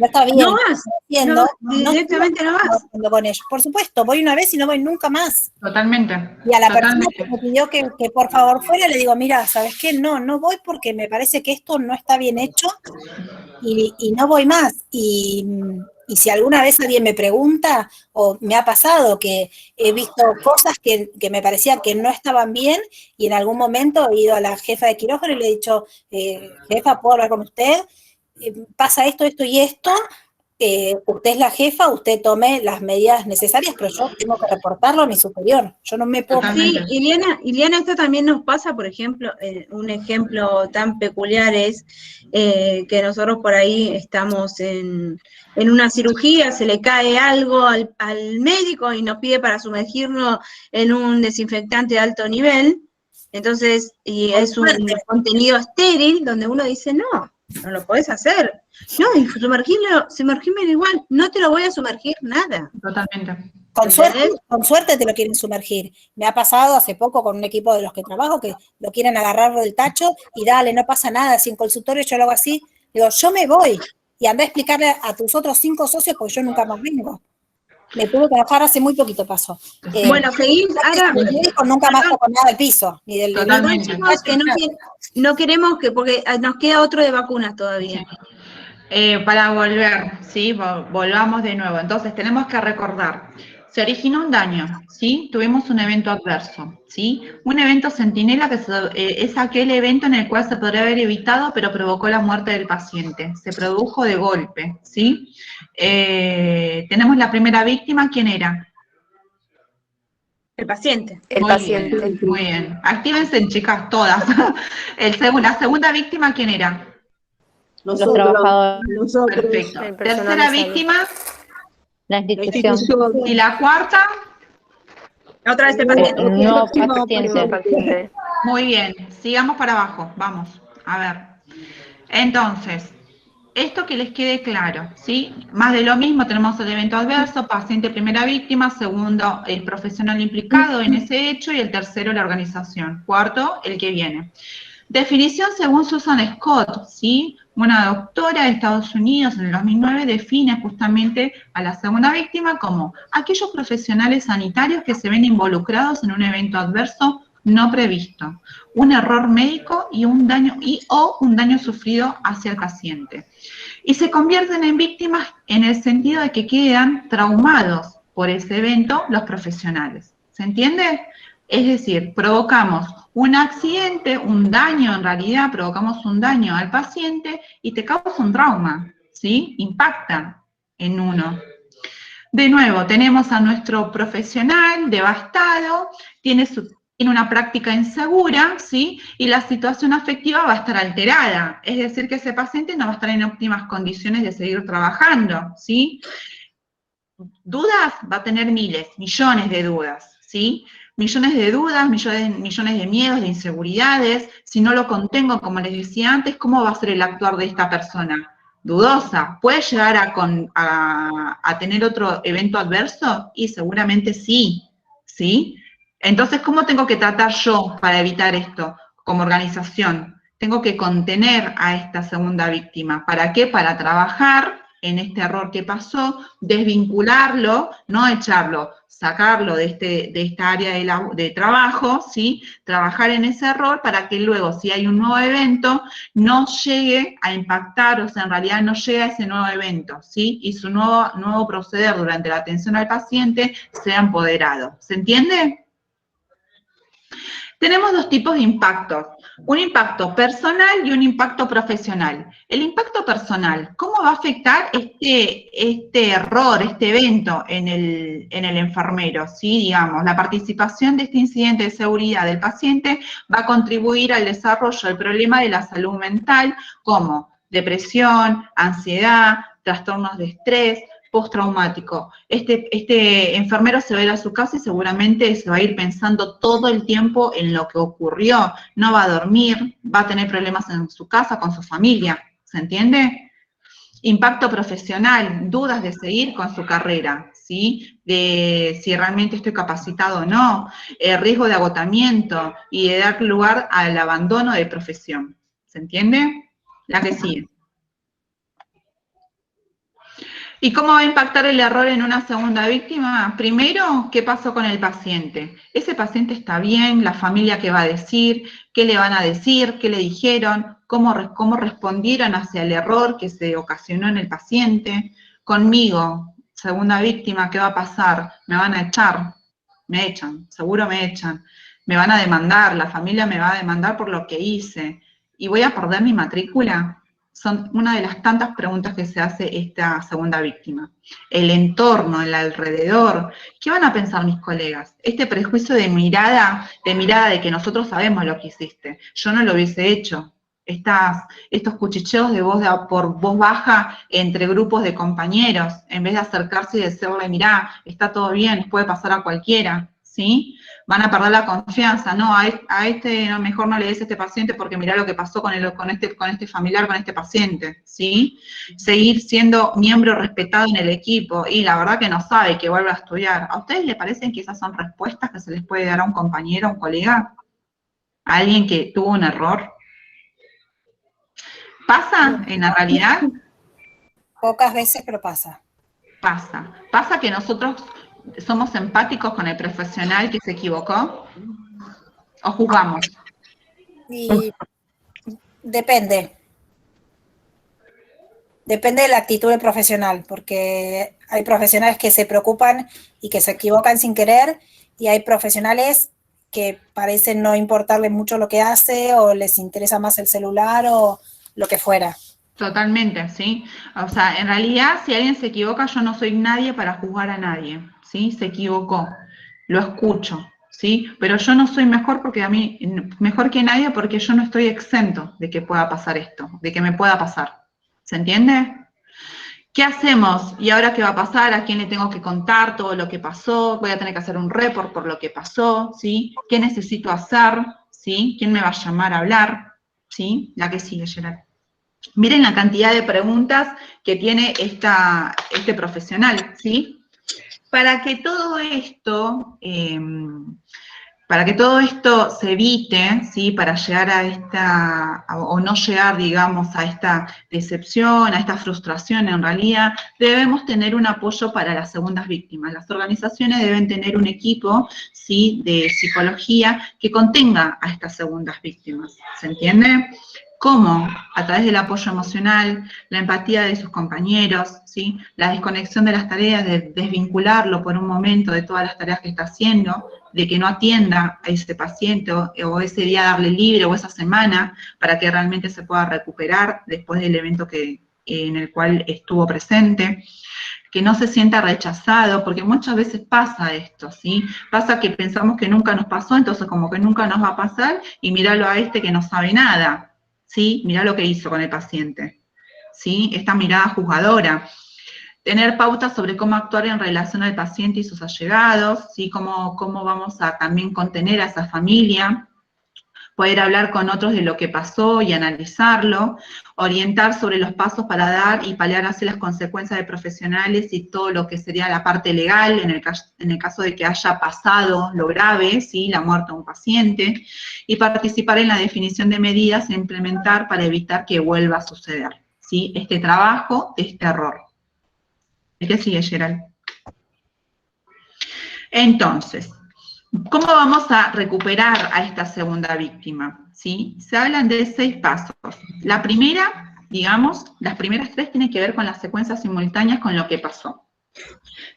está bien. No vas, Haciendo, directamente no vas. con ellos. Por supuesto, voy una vez y no voy nunca más. Totalmente. Y a la persona Totalmente. que me pidió que por favor fuera, le digo, mira, ¿sabes qué? No voy porque me parece que esto no está bien hecho y no voy más. Y si alguna vez alguien me pregunta, o me ha pasado que he visto cosas que me parecían que no estaban bien, y en algún momento he ido a la jefa de quirófano y le he dicho, jefa, ¿puedo hablar con usted? Pasa esto y esto, usted es la jefa, usted tome las medidas necesarias, pero yo tengo que reportarlo a mi superior. Yo no me puedo... Totalmente. Sí, Iliana, esto también nos pasa, por ejemplo, un ejemplo tan peculiar es que nosotros por ahí estamos en una cirugía, se le cae algo al médico y nos pide para sumergirlo en un desinfectante de alto nivel, entonces, y es un contenido estéril donde uno dice, no lo podés hacer. No, y sumergirme igual, no te lo voy a sumergir nada. Totalmente. Con suerte te lo quieren sumergir. Me ha pasado hace poco con un equipo de los que trabajo que lo quieren agarrar del tacho y dale, no pasa nada, si en consultorio yo lo hago así, digo, yo me voy y anda a explicarle a tus otros 5 socios porque yo nunca más vengo. Me tuve que bajar hace muy poquito paso. Bueno, seguimos, ahora... Nunca más toco nada del piso, ni del... Totalmente. Chicos, que no queremos que, porque nos queda otro de vacunas todavía. Para volver, ¿sí? Volvamos de nuevo. Entonces, tenemos que recordar, se originó un daño, ¿sí? Tuvimos un evento adverso, ¿sí? Un evento centinela que es aquel evento en el cual se podría haber evitado, pero provocó la muerte del paciente. Se produjo de golpe, ¿sí? Tenemos la primera víctima, ¿quién era? El paciente. Muy bien. Actívense, chicas, todas. La segunda víctima, ¿quién era? Los trabajadores. Perfecto. Tercera víctima. La institución. ¿Y la cuarta? Otra vez el paciente. No, paciente. Muy bien. Sigamos para abajo. Vamos. A ver. Entonces, esto que les quede claro, ¿sí? Más de lo mismo, tenemos el evento adverso, paciente primera víctima, segundo, el profesional implicado en ese hecho, y el tercero, la organización. Cuarto, el que viene. Definición según Susan Scott, ¿sí? Una doctora de Estados Unidos en el 2009 define justamente a la segunda víctima como aquellos profesionales sanitarios que se ven involucrados en un evento adverso no previsto, un error médico y un daño sufrido hacia el paciente. Y se convierten en víctimas en el sentido de que quedan traumados por ese evento los profesionales. ¿Se entiende? Es decir, provocamos un accidente, un daño en realidad, provocamos un daño al paciente y te causa un trauma, ¿sí? Impacta en uno. De nuevo, tenemos a nuestro profesional devastado, tiene una práctica insegura, ¿sí? Y la situación afectiva va a estar alterada, es decir, que ese paciente no va a estar en óptimas condiciones de seguir trabajando, ¿sí? Dudas va a tener millones de dudas, ¿sí? Millones de dudas, millones de miedos, de inseguridades. Si no lo contengo, como les decía antes, ¿cómo va a ser el actuar de esta persona? Dudosa. ¿Puede llegar a tener otro evento adverso? Y seguramente sí, ¿sí? Entonces, ¿cómo tengo que tratar yo para evitar esto como organización? Tengo que contener a esta segunda víctima. ¿Para qué? Para trabajar en este error que pasó, desvincularlo, no echarlo, sacarlo de esta área de trabajo, ¿sí? Trabajar en ese error para que luego, si hay un nuevo evento, no llegue a impactar, o sea, en realidad no llegue a ese nuevo evento, ¿sí? Y su nuevo proceder durante la atención al paciente sea empoderado. ¿Se entiende? Tenemos dos tipos de impactos, un impacto personal y un impacto profesional. El impacto personal, ¿cómo va a afectar este error, este evento en el enfermero? ¿Sí? Digamos, la participación de este incidente de seguridad del paciente va a contribuir al desarrollo del problema de la salud mental, como depresión, ansiedad, trastornos de estrés, postraumático. Este enfermero se va a ir a su casa y seguramente se va a ir pensando todo el tiempo en lo que ocurrió, no va a dormir, va a tener problemas en su casa, con su familia, ¿se entiende? Impacto profesional, dudas de seguir con su carrera, ¿sí? De si realmente estoy capacitado o no, riesgo de agotamiento y de dar lugar al abandono de profesión, ¿se entiende? La que sigue. ¿Y cómo va a impactar el error en una segunda víctima? Primero, ¿qué pasó con el paciente? ¿Ese paciente está bien? ¿La familia qué va a decir? ¿Qué le van a decir? ¿Qué le dijeron? ¿Cómo respondieron hacia el error que se ocasionó en el paciente? Conmigo, segunda víctima, ¿qué va a pasar? ¿Me van a echar? Me echan, seguro me echan. Me van a demandar, la familia me va a demandar por lo que hice. ¿Y voy a perder mi matrícula? Son una de las tantas preguntas que se hace esta segunda víctima. El entorno, el alrededor, ¿qué van a pensar mis colegas? Este prejuicio de mirada de que nosotros sabemos lo que hiciste, yo no lo hubiese hecho. Estos cuchicheos de voz por voz baja entre grupos de compañeros, en vez de acercarse y decirle, mirá, está todo bien, puede pasar a cualquiera, ¿sí? Van a perder la confianza, no, a este no, mejor no le des a este paciente porque mirá lo que pasó con este familiar, con este paciente, ¿sí? Seguir siendo miembro respetado en el equipo, y la verdad que no sabe, que vuelva a estudiar. ¿A ustedes les parecen que esas son respuestas que se les puede dar a un compañero, a un colega? ¿A alguien que tuvo un error? ¿Pasa en la realidad? Pocas veces, pero pasa. Pasa que nosotros somos empáticos con el profesional que se equivocó, o juzgamos. Y depende. Depende de la actitud del profesional, porque hay profesionales que se preocupan y que se equivocan sin querer, y hay profesionales que parecen no importarles mucho lo que hace, o les interesa más el celular, o lo que fuera. Totalmente, ¿sí? O sea, en realidad, si alguien se equivoca, yo no soy nadie para juzgar a nadie, ¿sí? Se equivocó, lo escucho, ¿sí? Pero yo no soy mejor mejor que nadie, porque yo no estoy exento de que pueda pasar esto, de que me pueda pasar. ¿Se entiende? ¿Qué hacemos? ¿Y ahora qué va a pasar? ¿A quién le tengo que contar todo lo que pasó? ¿Voy a tener que hacer un report por lo que pasó? ¿Sí? ¿Qué necesito hacer? ¿Sí? ¿Quién me va a llamar a hablar? ¿Sí? La que sigue, Gerard. Miren la cantidad de preguntas que tiene este profesional, ¿sí? Para que todo esto se evite, ¿sí? Para llegar o no llegar, digamos, a esta decepción, a esta frustración en realidad, debemos tener un apoyo para las segundas víctimas. Las organizaciones deben tener un equipo, ¿sí? De psicología que contenga a estas segundas víctimas, ¿se entiende? ¿Cómo? A través del apoyo emocional, la empatía de sus compañeros, ¿sí? La desconexión de las tareas, de desvincularlo por un momento de todas las tareas que está haciendo, de que no atienda a ese paciente o ese día darle libre o esa semana para que realmente se pueda recuperar después del evento en el cual estuvo presente. Que no se sienta rechazado, porque muchas veces pasa esto, ¿sí? Pasa que pensamos que nunca nos pasó, entonces como que nunca nos va a pasar, y míralo a este que no sabe nada. ¿Sí? Mirá lo que hizo con el paciente, ¿sí? Esta mirada juzgadora. Tener pautas sobre cómo actuar en relación al paciente y sus allegados, ¿sí? Cómo vamos a también contener a esa familia, poder hablar con otros de lo que pasó y analizarlo, orientar sobre los pasos para dar y paliar así las consecuencias de profesionales y todo lo que sería la parte legal, en el caso de que haya pasado lo grave, ¿sí? La muerte de un paciente, y participar en la definición de medidas a implementar para evitar que vuelva a suceder, ¿sí? Este trabajo de este error, El que sigue, Gerald. Entonces, ¿cómo vamos a recuperar a esta segunda víctima? ¿Sí? Se hablan de 6 pasos. La primera, digamos, las primeras 3 tienen que ver con las secuencias simultáneas con lo que pasó.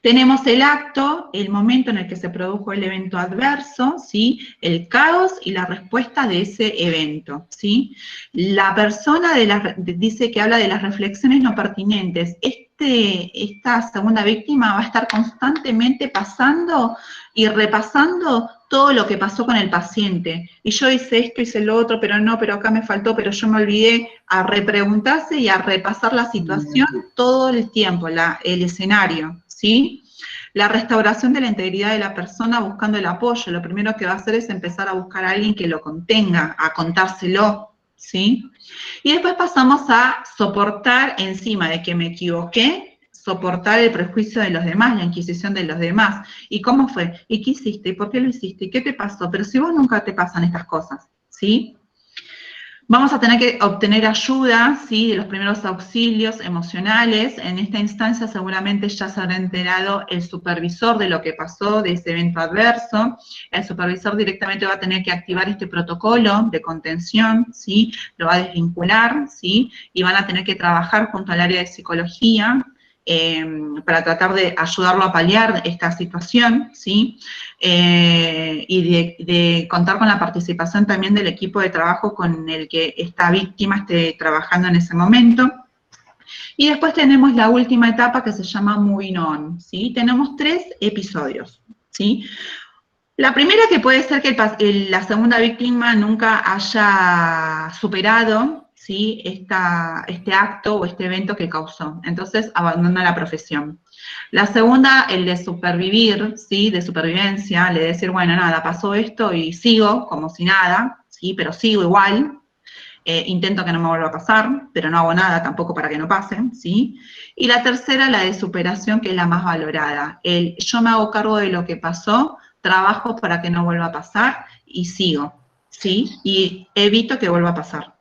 Tenemos el acto, el momento en el que se produjo el evento adverso, ¿sí? El caos y la respuesta de ese evento, ¿sí? La persona dice que habla de las reflexiones no pertinentes. Esta segunda víctima va a estar constantemente pasando y repasando todo lo que pasó con el paciente. Y yo hice esto, hice lo otro, pero no, pero acá me faltó, pero yo me olvidé, a repreguntarse y a repasar la situación todo el tiempo, el escenario, ¿sí? La restauración de la integridad de la persona buscando el apoyo. Lo primero que va a hacer es empezar a buscar a alguien que lo contenga, a contárselo, ¿sí? Y después pasamos a soportar encima de que me equivoqué, soportar el prejuicio de los demás, la inquisición de los demás. ¿Y cómo fue? ¿Y qué hiciste? ¿Y por qué lo hiciste? ¿Y qué te pasó? Pero si vos nunca te pasan estas cosas, ¿sí? Vamos a tener que obtener ayuda, ¿sí? De los primeros auxilios emocionales. En esta instancia seguramente ya se habrá enterado el supervisor de lo que pasó, de ese evento adverso. El supervisor directamente va a tener que activar este protocolo de contención, ¿sí? Lo va a desvincular, ¿sí? Y van a tener que trabajar junto al área de psicología, para tratar de ayudarlo a paliar esta situación, ¿sí? Y de contar con la participación también del equipo de trabajo con el que esta víctima esté trabajando en ese momento. Y después tenemos la última etapa que se llama Moving On, ¿sí? Tenemos 3 episodios, ¿sí? La primera, que puede ser que la segunda víctima nunca haya superado, ¿sí? Este acto o este evento que causó. Entonces abandona la profesión. La segunda, el de supervivir, ¿sí? De supervivencia, le decir, bueno, nada, pasó esto y sigo como si nada, ¿sí? Pero sigo igual. Intento que no me vuelva a pasar, pero no hago nada tampoco para que no pase, ¿sí? Y la tercera, la de superación, que es la más valorada. Yo me hago cargo de lo que pasó, trabajo para que no vuelva a pasar y sigo, ¿sí? Y evito que vuelva a pasar.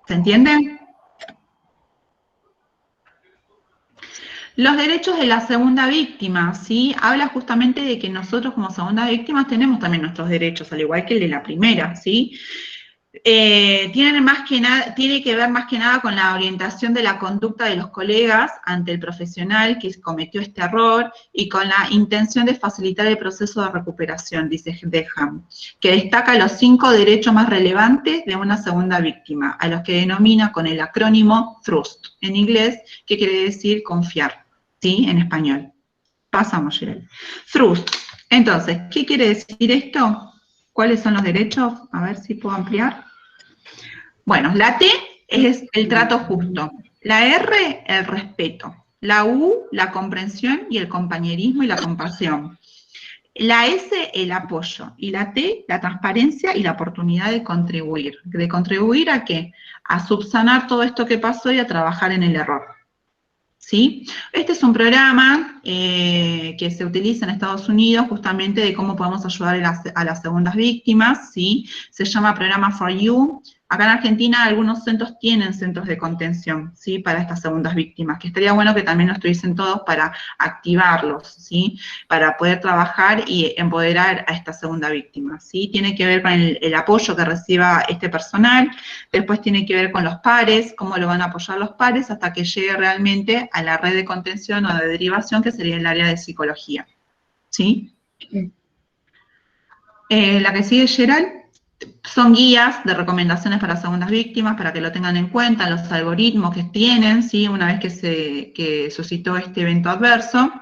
¿Se entiende? Los derechos de la segunda víctima, ¿sí? Habla justamente de que nosotros como segunda víctima tenemos también nuestros derechos, al igual que el de la primera, ¿sí? Tiene que ver más que nada con la orientación de la conducta de los colegas ante el profesional que cometió este error y con la intención de facilitar el proceso de recuperación, dice Deham, que destaca los 5 derechos más relevantes de una segunda víctima, a los que denomina con el acrónimo TRUST, en inglés, que quiere decir confiar, ¿sí? En español. Pasamos, Gerald. TRUST. Entonces, ¿qué quiere decir esto? ¿Cuáles son los derechos? A ver si puedo ampliar. Bueno, la T es el trato justo. La R, el respeto. La U, la comprensión y el compañerismo y la compasión. La S, el apoyo. Y la T, la transparencia y la oportunidad de contribuir. ¿De contribuir a qué? A subsanar todo esto que pasó y a trabajar en el error. ¿Sí? Este es un programa que se utiliza en Estados Unidos justamente de cómo podemos ayudar a las segundas víctimas, ¿sí? Se llama Programa For You. Acá en Argentina algunos centros tienen centros de contención, ¿sí? Para estas segundas víctimas, que estaría bueno que también lo estuviesen todos para activarlos, ¿sí? Para poder trabajar y empoderar a esta segunda víctima, ¿sí? Tiene que ver con el apoyo que reciba este personal, después tiene que ver con los pares, cómo lo van a apoyar los pares hasta que llegue realmente a la red de contención o de derivación, que sería el área de psicología, ¿sí? La que sigue, Gerald. Son guías de recomendaciones para segundas víctimas, para que lo tengan en cuenta, los algoritmos que tienen, ¿sí? Una vez que suscitó este evento adverso.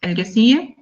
El que sigue.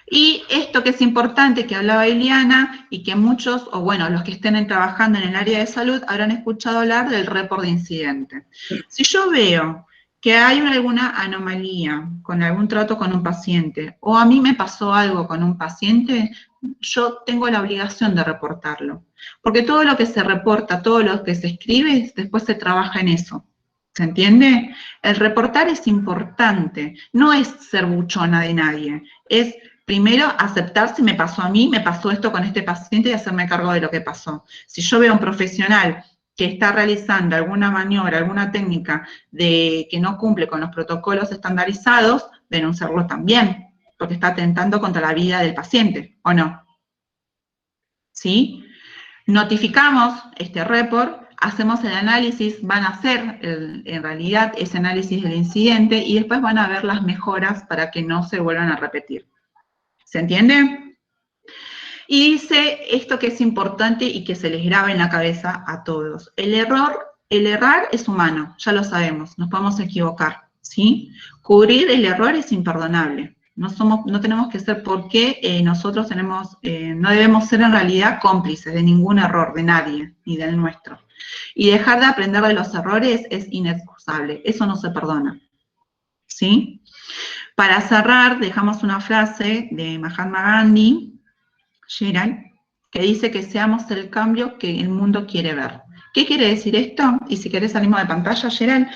Y esto que es importante, que hablaba Eliana, y que muchos, o bueno, los que estén trabajando en el área de salud, habrán escuchado hablar del report de incidente. Si yo veo que hay alguna anomalía con algún trato con un paciente, o a mí me pasó algo con un paciente, yo tengo la obligación de reportarlo. Porque todo lo que se reporta, todo lo que se escribe, después se trabaja en eso. ¿Se entiende? El reportar es importante, no es ser buchona de nadie, es primero aceptar si me pasó a mí, me pasó esto con este paciente y hacerme cargo de lo que pasó. Si yo veo a un profesional que está realizando alguna maniobra, alguna técnica de que no cumple con los protocolos estandarizados, denunciarlo también, porque está atentando contra la vida del paciente, ¿o no? ¿Sí? Notificamos este report, hacemos el análisis, van a hacer en realidad ese análisis del incidente y después van a ver las mejoras para que no se vuelvan a repetir. ¿Se entiende? Y dice esto que es importante y que se les graba en la cabeza a todos. El errar es humano, ya lo sabemos, nos podemos equivocar, ¿sí? Cubrir el error es imperdonable. No tenemos que ser porque nosotros no debemos ser en realidad cómplices de ningún error de nadie, ni del nuestro. Y dejar de aprender de los errores es inexcusable, eso no se perdona, ¿sí? Para cerrar, dejamos una frase de Mahatma Gandhi, Gerald, que dice que seamos el cambio que el mundo quiere ver. ¿Qué quiere decir esto? Y si querés salimos de pantalla, Gerald.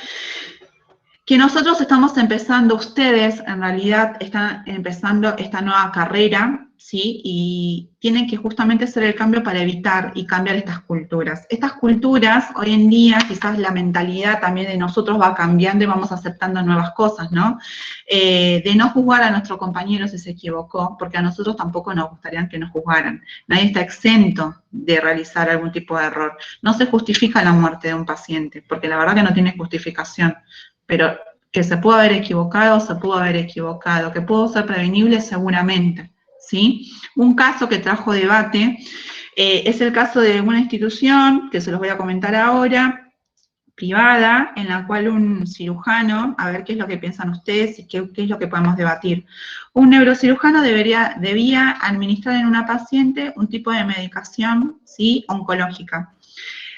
Que nosotros estamos empezando, ustedes en realidad están empezando esta nueva carrera, ¿sí? Y tienen que justamente hacer el cambio para evitar y cambiar estas culturas. Estas culturas, hoy en día, quizás la mentalidad también de nosotros va cambiando y vamos aceptando nuevas cosas, ¿no? De no juzgar a nuestro compañero si se equivocó, porque a nosotros tampoco nos gustaría que nos juzgaran. Nadie está exento de realizar algún tipo de error. No se justifica la muerte de un paciente, porque la verdad que no tiene justificación. Pero que se pudo haber equivocado, se pudo haber equivocado, que pudo ser prevenible seguramente, ¿sí? Un caso que trajo debate es el caso de una institución, que se los voy a comentar ahora, privada, en la cual un cirujano, a ver qué es lo que piensan ustedes y qué es lo que podemos debatir. Un neurocirujano debía administrar en una paciente un tipo de medicación, ¿sí? Oncológica.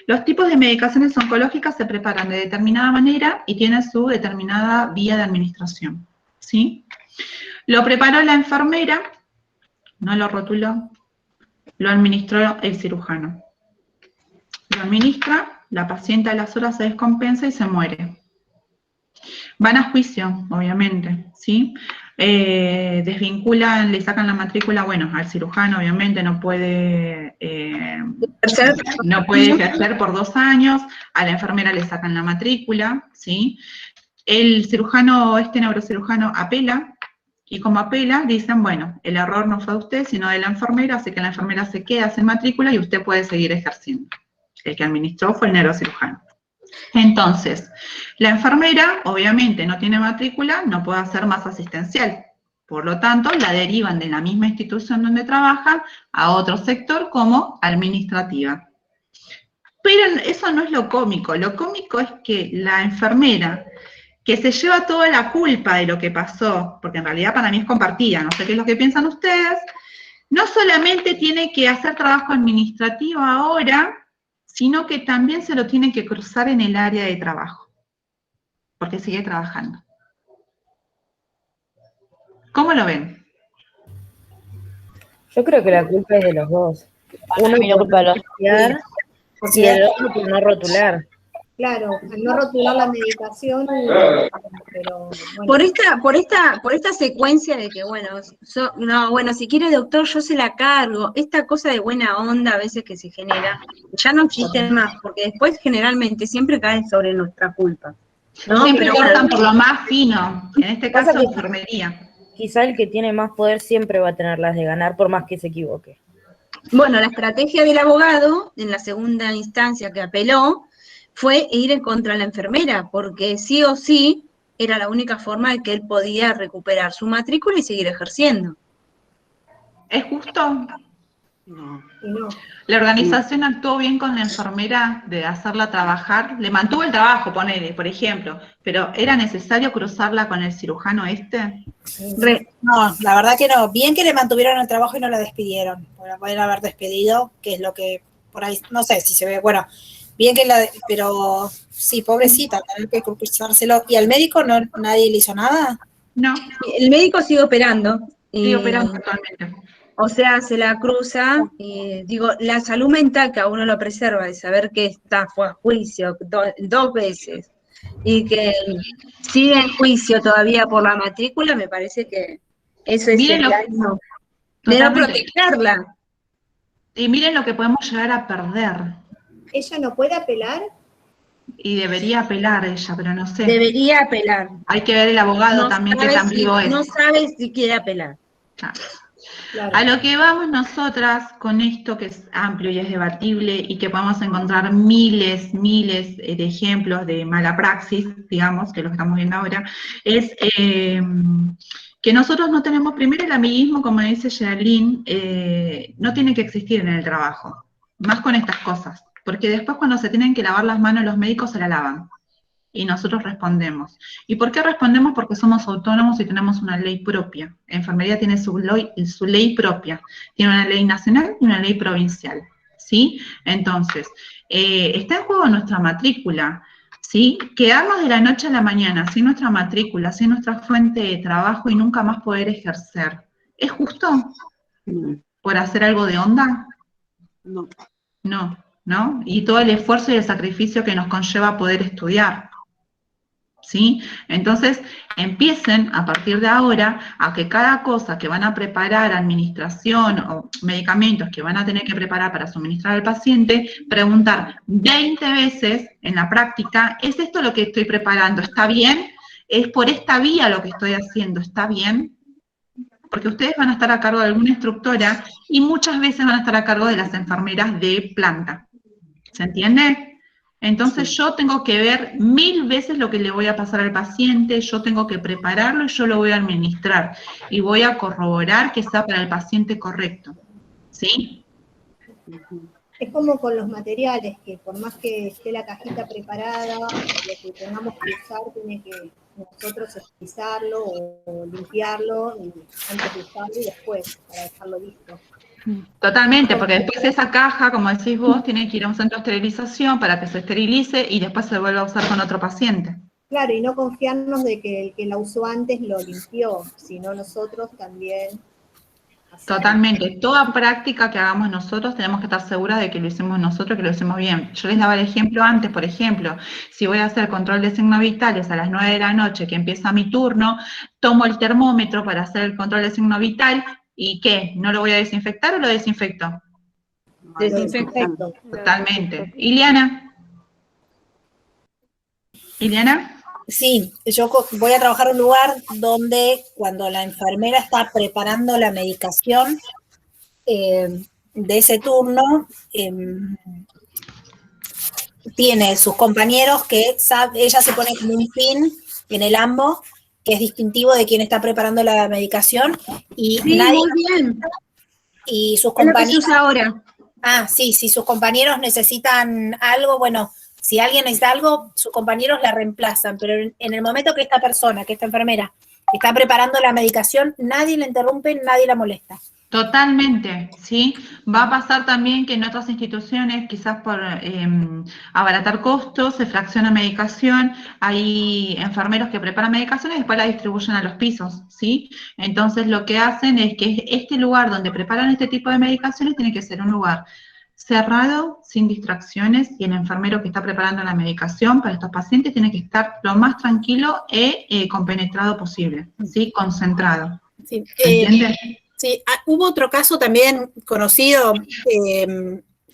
Los tipos de medicaciones oncológicas se preparan de determinada manera y tienen su determinada vía de administración, ¿sí? Lo preparó la enfermera, no lo rotuló, lo administró el cirujano. Lo administra, la paciente a las horas se descompensa y se muere. Van a juicio, obviamente, ¿sí? Desvinculan, le sacan la matrícula, bueno, al cirujano obviamente no puede ejercer por 2 años, a la enfermera le sacan la matrícula, ¿sí? El cirujano, neurocirujano apela, y como apela, dicen, bueno, el error no fue de usted, sino de la enfermera, así que la enfermera se queda sin matrícula y usted puede seguir ejerciendo. El que administró fue el neurocirujano. Entonces, la enfermera, obviamente, no tiene matrícula, no puede hacer más asistencial. Por lo tanto, la derivan de la misma institución donde trabaja a otro sector como administrativa. Pero eso no es lo cómico es que la enfermera, que se lleva toda la culpa de lo que pasó, porque en realidad para mí es compartida, no sé qué es lo que piensan ustedes, no solamente tiene que hacer trabajo administrativo ahora, sino que también se lo tiene que cruzar en el área de trabajo, porque sigue trabajando. ¿Cómo lo ven? Yo creo que la culpa es de los dos. Uno por culpa de los y el otro por no rotular. Claro, al no rotular la medicación, pero bueno. Por esta secuencia de que, bueno, si quiere doctor, yo se la cargo, esta cosa de buena onda a veces que se genera, ya no existe más, porque después generalmente siempre caen sobre nuestra culpa, ¿no? Siempre cortan por lo más fino, en este caso enfermería. Quizá el que tiene más poder siempre va a tener las de ganar, por más que se equivoque. Bueno, la estrategia del abogado, en la segunda instancia que apeló, fue ir en contra de la enfermera, porque sí o sí era la única forma de que él podía recuperar su matrícula y seguir ejerciendo. ¿Es justo? no. La organización actuó bien con la enfermera de hacerla trabajar, le mantuvo el trabajo, ponele, por ejemplo, pero ¿era necesario cruzarla con el cirujano No, la verdad que no. Bien que le mantuvieron el trabajo y no la despidieron. La pueden haber despedido, que es lo que por ahí, no sé si se ve, bueno, bien que pero sí, pobrecita, tener que cruzárselo. ¿Y al médico nadie le hizo nada? No. El médico sigue operando. Sigue operando actualmente. O sea, se la cruza, y digo, la salud mental que a uno lo preserva, de saber que fue a juicio 2 veces, y que sigue en juicio todavía por la matrícula, me parece que eso es el daño de no protegerla. Y miren lo que podemos llegar a perder. ¿Ella no puede apelar? Y debería apelar ella, pero no sé. Debería apelar. Hay que ver el abogado No también qué sabe tan vivo es. No sabe si quiere apelar. Claro. Claro. A lo que vamos nosotras con esto, que es amplio y es debatible, y que podemos encontrar miles de ejemplos de mala praxis, digamos, que lo que estamos viendo ahora, es que nosotros no tenemos, primero el amiguismo, como dice Geraldine, no tiene que existir en el trabajo, más con estas cosas, porque después cuando se tienen que lavar las manos los médicos se la lavan. Y nosotros respondemos. ¿Y por qué respondemos? Porque somos autónomos y tenemos una ley propia. Enfermería tiene su ley propia. Tiene una ley nacional y una ley provincial, ¿sí? Entonces, está en juego nuestra matrícula, ¿sí? Quedarnos de la noche a la mañana sin nuestra matrícula, sin nuestra fuente de trabajo y nunca más poder ejercer. ¿Es justo? ¿Por hacer algo de onda? No. No, ¿no? Y todo el esfuerzo y el sacrificio que nos conlleva poder estudiar. ¿Sí? Entonces, empiecen a partir de ahora a que cada cosa que van a preparar, administración o medicamentos que van a tener que preparar para suministrar al paciente, preguntar 20 veces en la práctica, ¿es esto lo que estoy preparando? ¿Está bien? ¿Es por esta vía lo que estoy haciendo? ¿Está bien? Porque ustedes van a estar a cargo de alguna instructora y muchas veces van a estar a cargo de las enfermeras de planta. ¿Se entiende? Entonces yo tengo que ver 1000 veces lo que le voy a pasar al paciente, yo tengo que prepararlo y yo lo voy a administrar. Y voy a corroborar que sea para el paciente correcto. ¿Sí? Es como con los materiales, que por más que esté la cajita preparada, lo que tengamos que usar tiene que nosotros utilizarlo o limpiarlo antes de usarlo y después, para dejarlo listo. Totalmente, porque después esa caja, como decís vos, tiene que ir a un centro de esterilización para que se esterilice y después se vuelva a usar con otro paciente. Claro, y no confiarnos de que el que la usó antes lo limpió, sino nosotros también. Totalmente. Toda práctica que hagamos nosotros tenemos que estar seguras de que lo hicimos nosotros, que lo hicimos bien. Yo les daba el ejemplo antes, por ejemplo, si voy a hacer control de signos vitales a las 9 de la noche, que empieza mi turno, tomo el termómetro para hacer el control de signo vital, ¿y qué? ¿No lo voy a desinfectar o lo desinfecto? Desinfecto. Totalmente. ¿Ileana? ¿Ileana? Sí, yo voy a trabajar en un lugar donde cuando la enfermera está preparando la medicación de ese turno, tiene sus compañeros que ella se pone como un pin en el ambo, que es distintivo de quien está preparando la medicación, y sí, nadie... Muy bien. Y sus compañeros... compañeros... Es lo que se usa ahora. Ah, sí, si sus compañeros necesitan algo, bueno... Si alguien necesita algo, sus compañeros la reemplazan, pero en el momento que esta persona, que esta enfermera, está preparando la medicación, nadie la interrumpe, nadie la molesta. Totalmente, ¿sí? Va a pasar también que en otras instituciones, quizás por abaratar costos, se fracciona medicación, hay enfermeros que preparan medicación y después la distribuyen a los pisos, ¿sí? Entonces lo que hacen es que este lugar donde preparan este tipo de medicaciones tiene que ser un lugar cerrado, sin distracciones, y el enfermero que está preparando la medicación para estos pacientes tiene que estar lo más tranquilo e compenetrado posible, ¿sí? Concentrado. Sí, ¿entiendes? Sí, hubo otro caso también conocido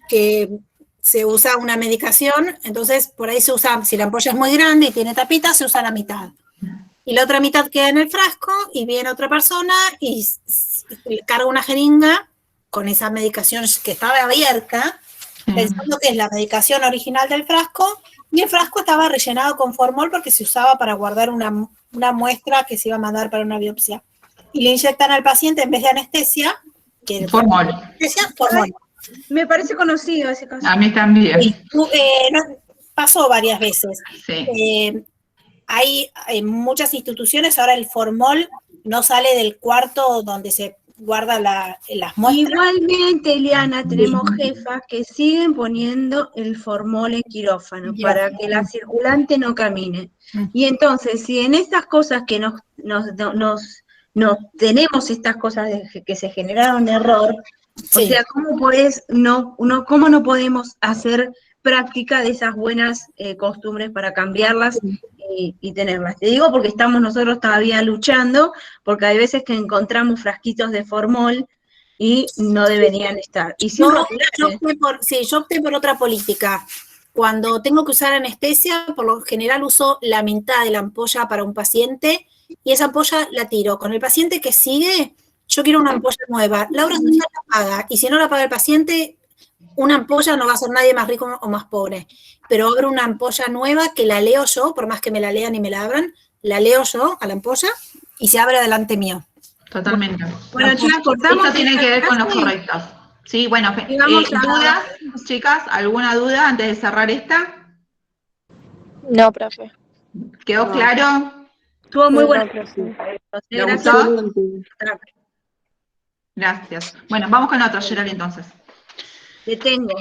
que se usa una medicación, entonces por ahí se usa, si la ampolla es muy grande y tiene tapita, se usa la mitad. Y la otra mitad queda en el frasco y viene otra persona y carga una jeringa con esa medicación que estaba abierta, pensando que es la medicación original del frasco, y el frasco estaba rellenado con formol porque se usaba para guardar una muestra que se iba a mandar para una biopsia. Y le inyectan al paciente en vez de anestesia, que formol. Formol. Me parece conocido ese caso. A mí también. Sí, pasó varias veces. Sí. Hay en muchas instituciones ahora el formol no sale del cuarto donde se guarda las muestras. Igualmente, Eliana, tenemos jefas que siguen poniendo el formol en quirófano para que la circulante no camine. Y entonces, si en estas cosas que no tenemos estas cosas que se generaron error, sí. O sea, ¿cómo no podemos hacer práctica de esas buenas costumbres para cambiarlas y tenerlas? Te digo porque estamos nosotros todavía luchando, porque hay veces que encontramos frasquitos de formol y no deberían estar. Y sin Yo rotularse. opté por otra política. Cuando tengo que usar anestesia, por lo general uso la mitad de la ampolla para un paciente y esa ampolla la tiro. Con el paciente que sigue, yo quiero una ampolla nueva. La obra social la paga y si no la paga el paciente, una ampolla no va a ser nadie más rico o más pobre. Pero abro una ampolla nueva que la leo yo, por más que me la lean y me la abran, la leo yo a la ampolla y se abre delante mío. Totalmente. Bueno, ya cortamos. Esto tiene que ver con los correctos. Sí, bueno, ¿dudas, chicas? ¿Alguna duda antes de cerrar esta? No, profe. ¿Quedó claro? Estuvo muy bueno. ¿Le gustó? Gracias. Bueno, vamos con otro, Gerald, entonces. Detengo.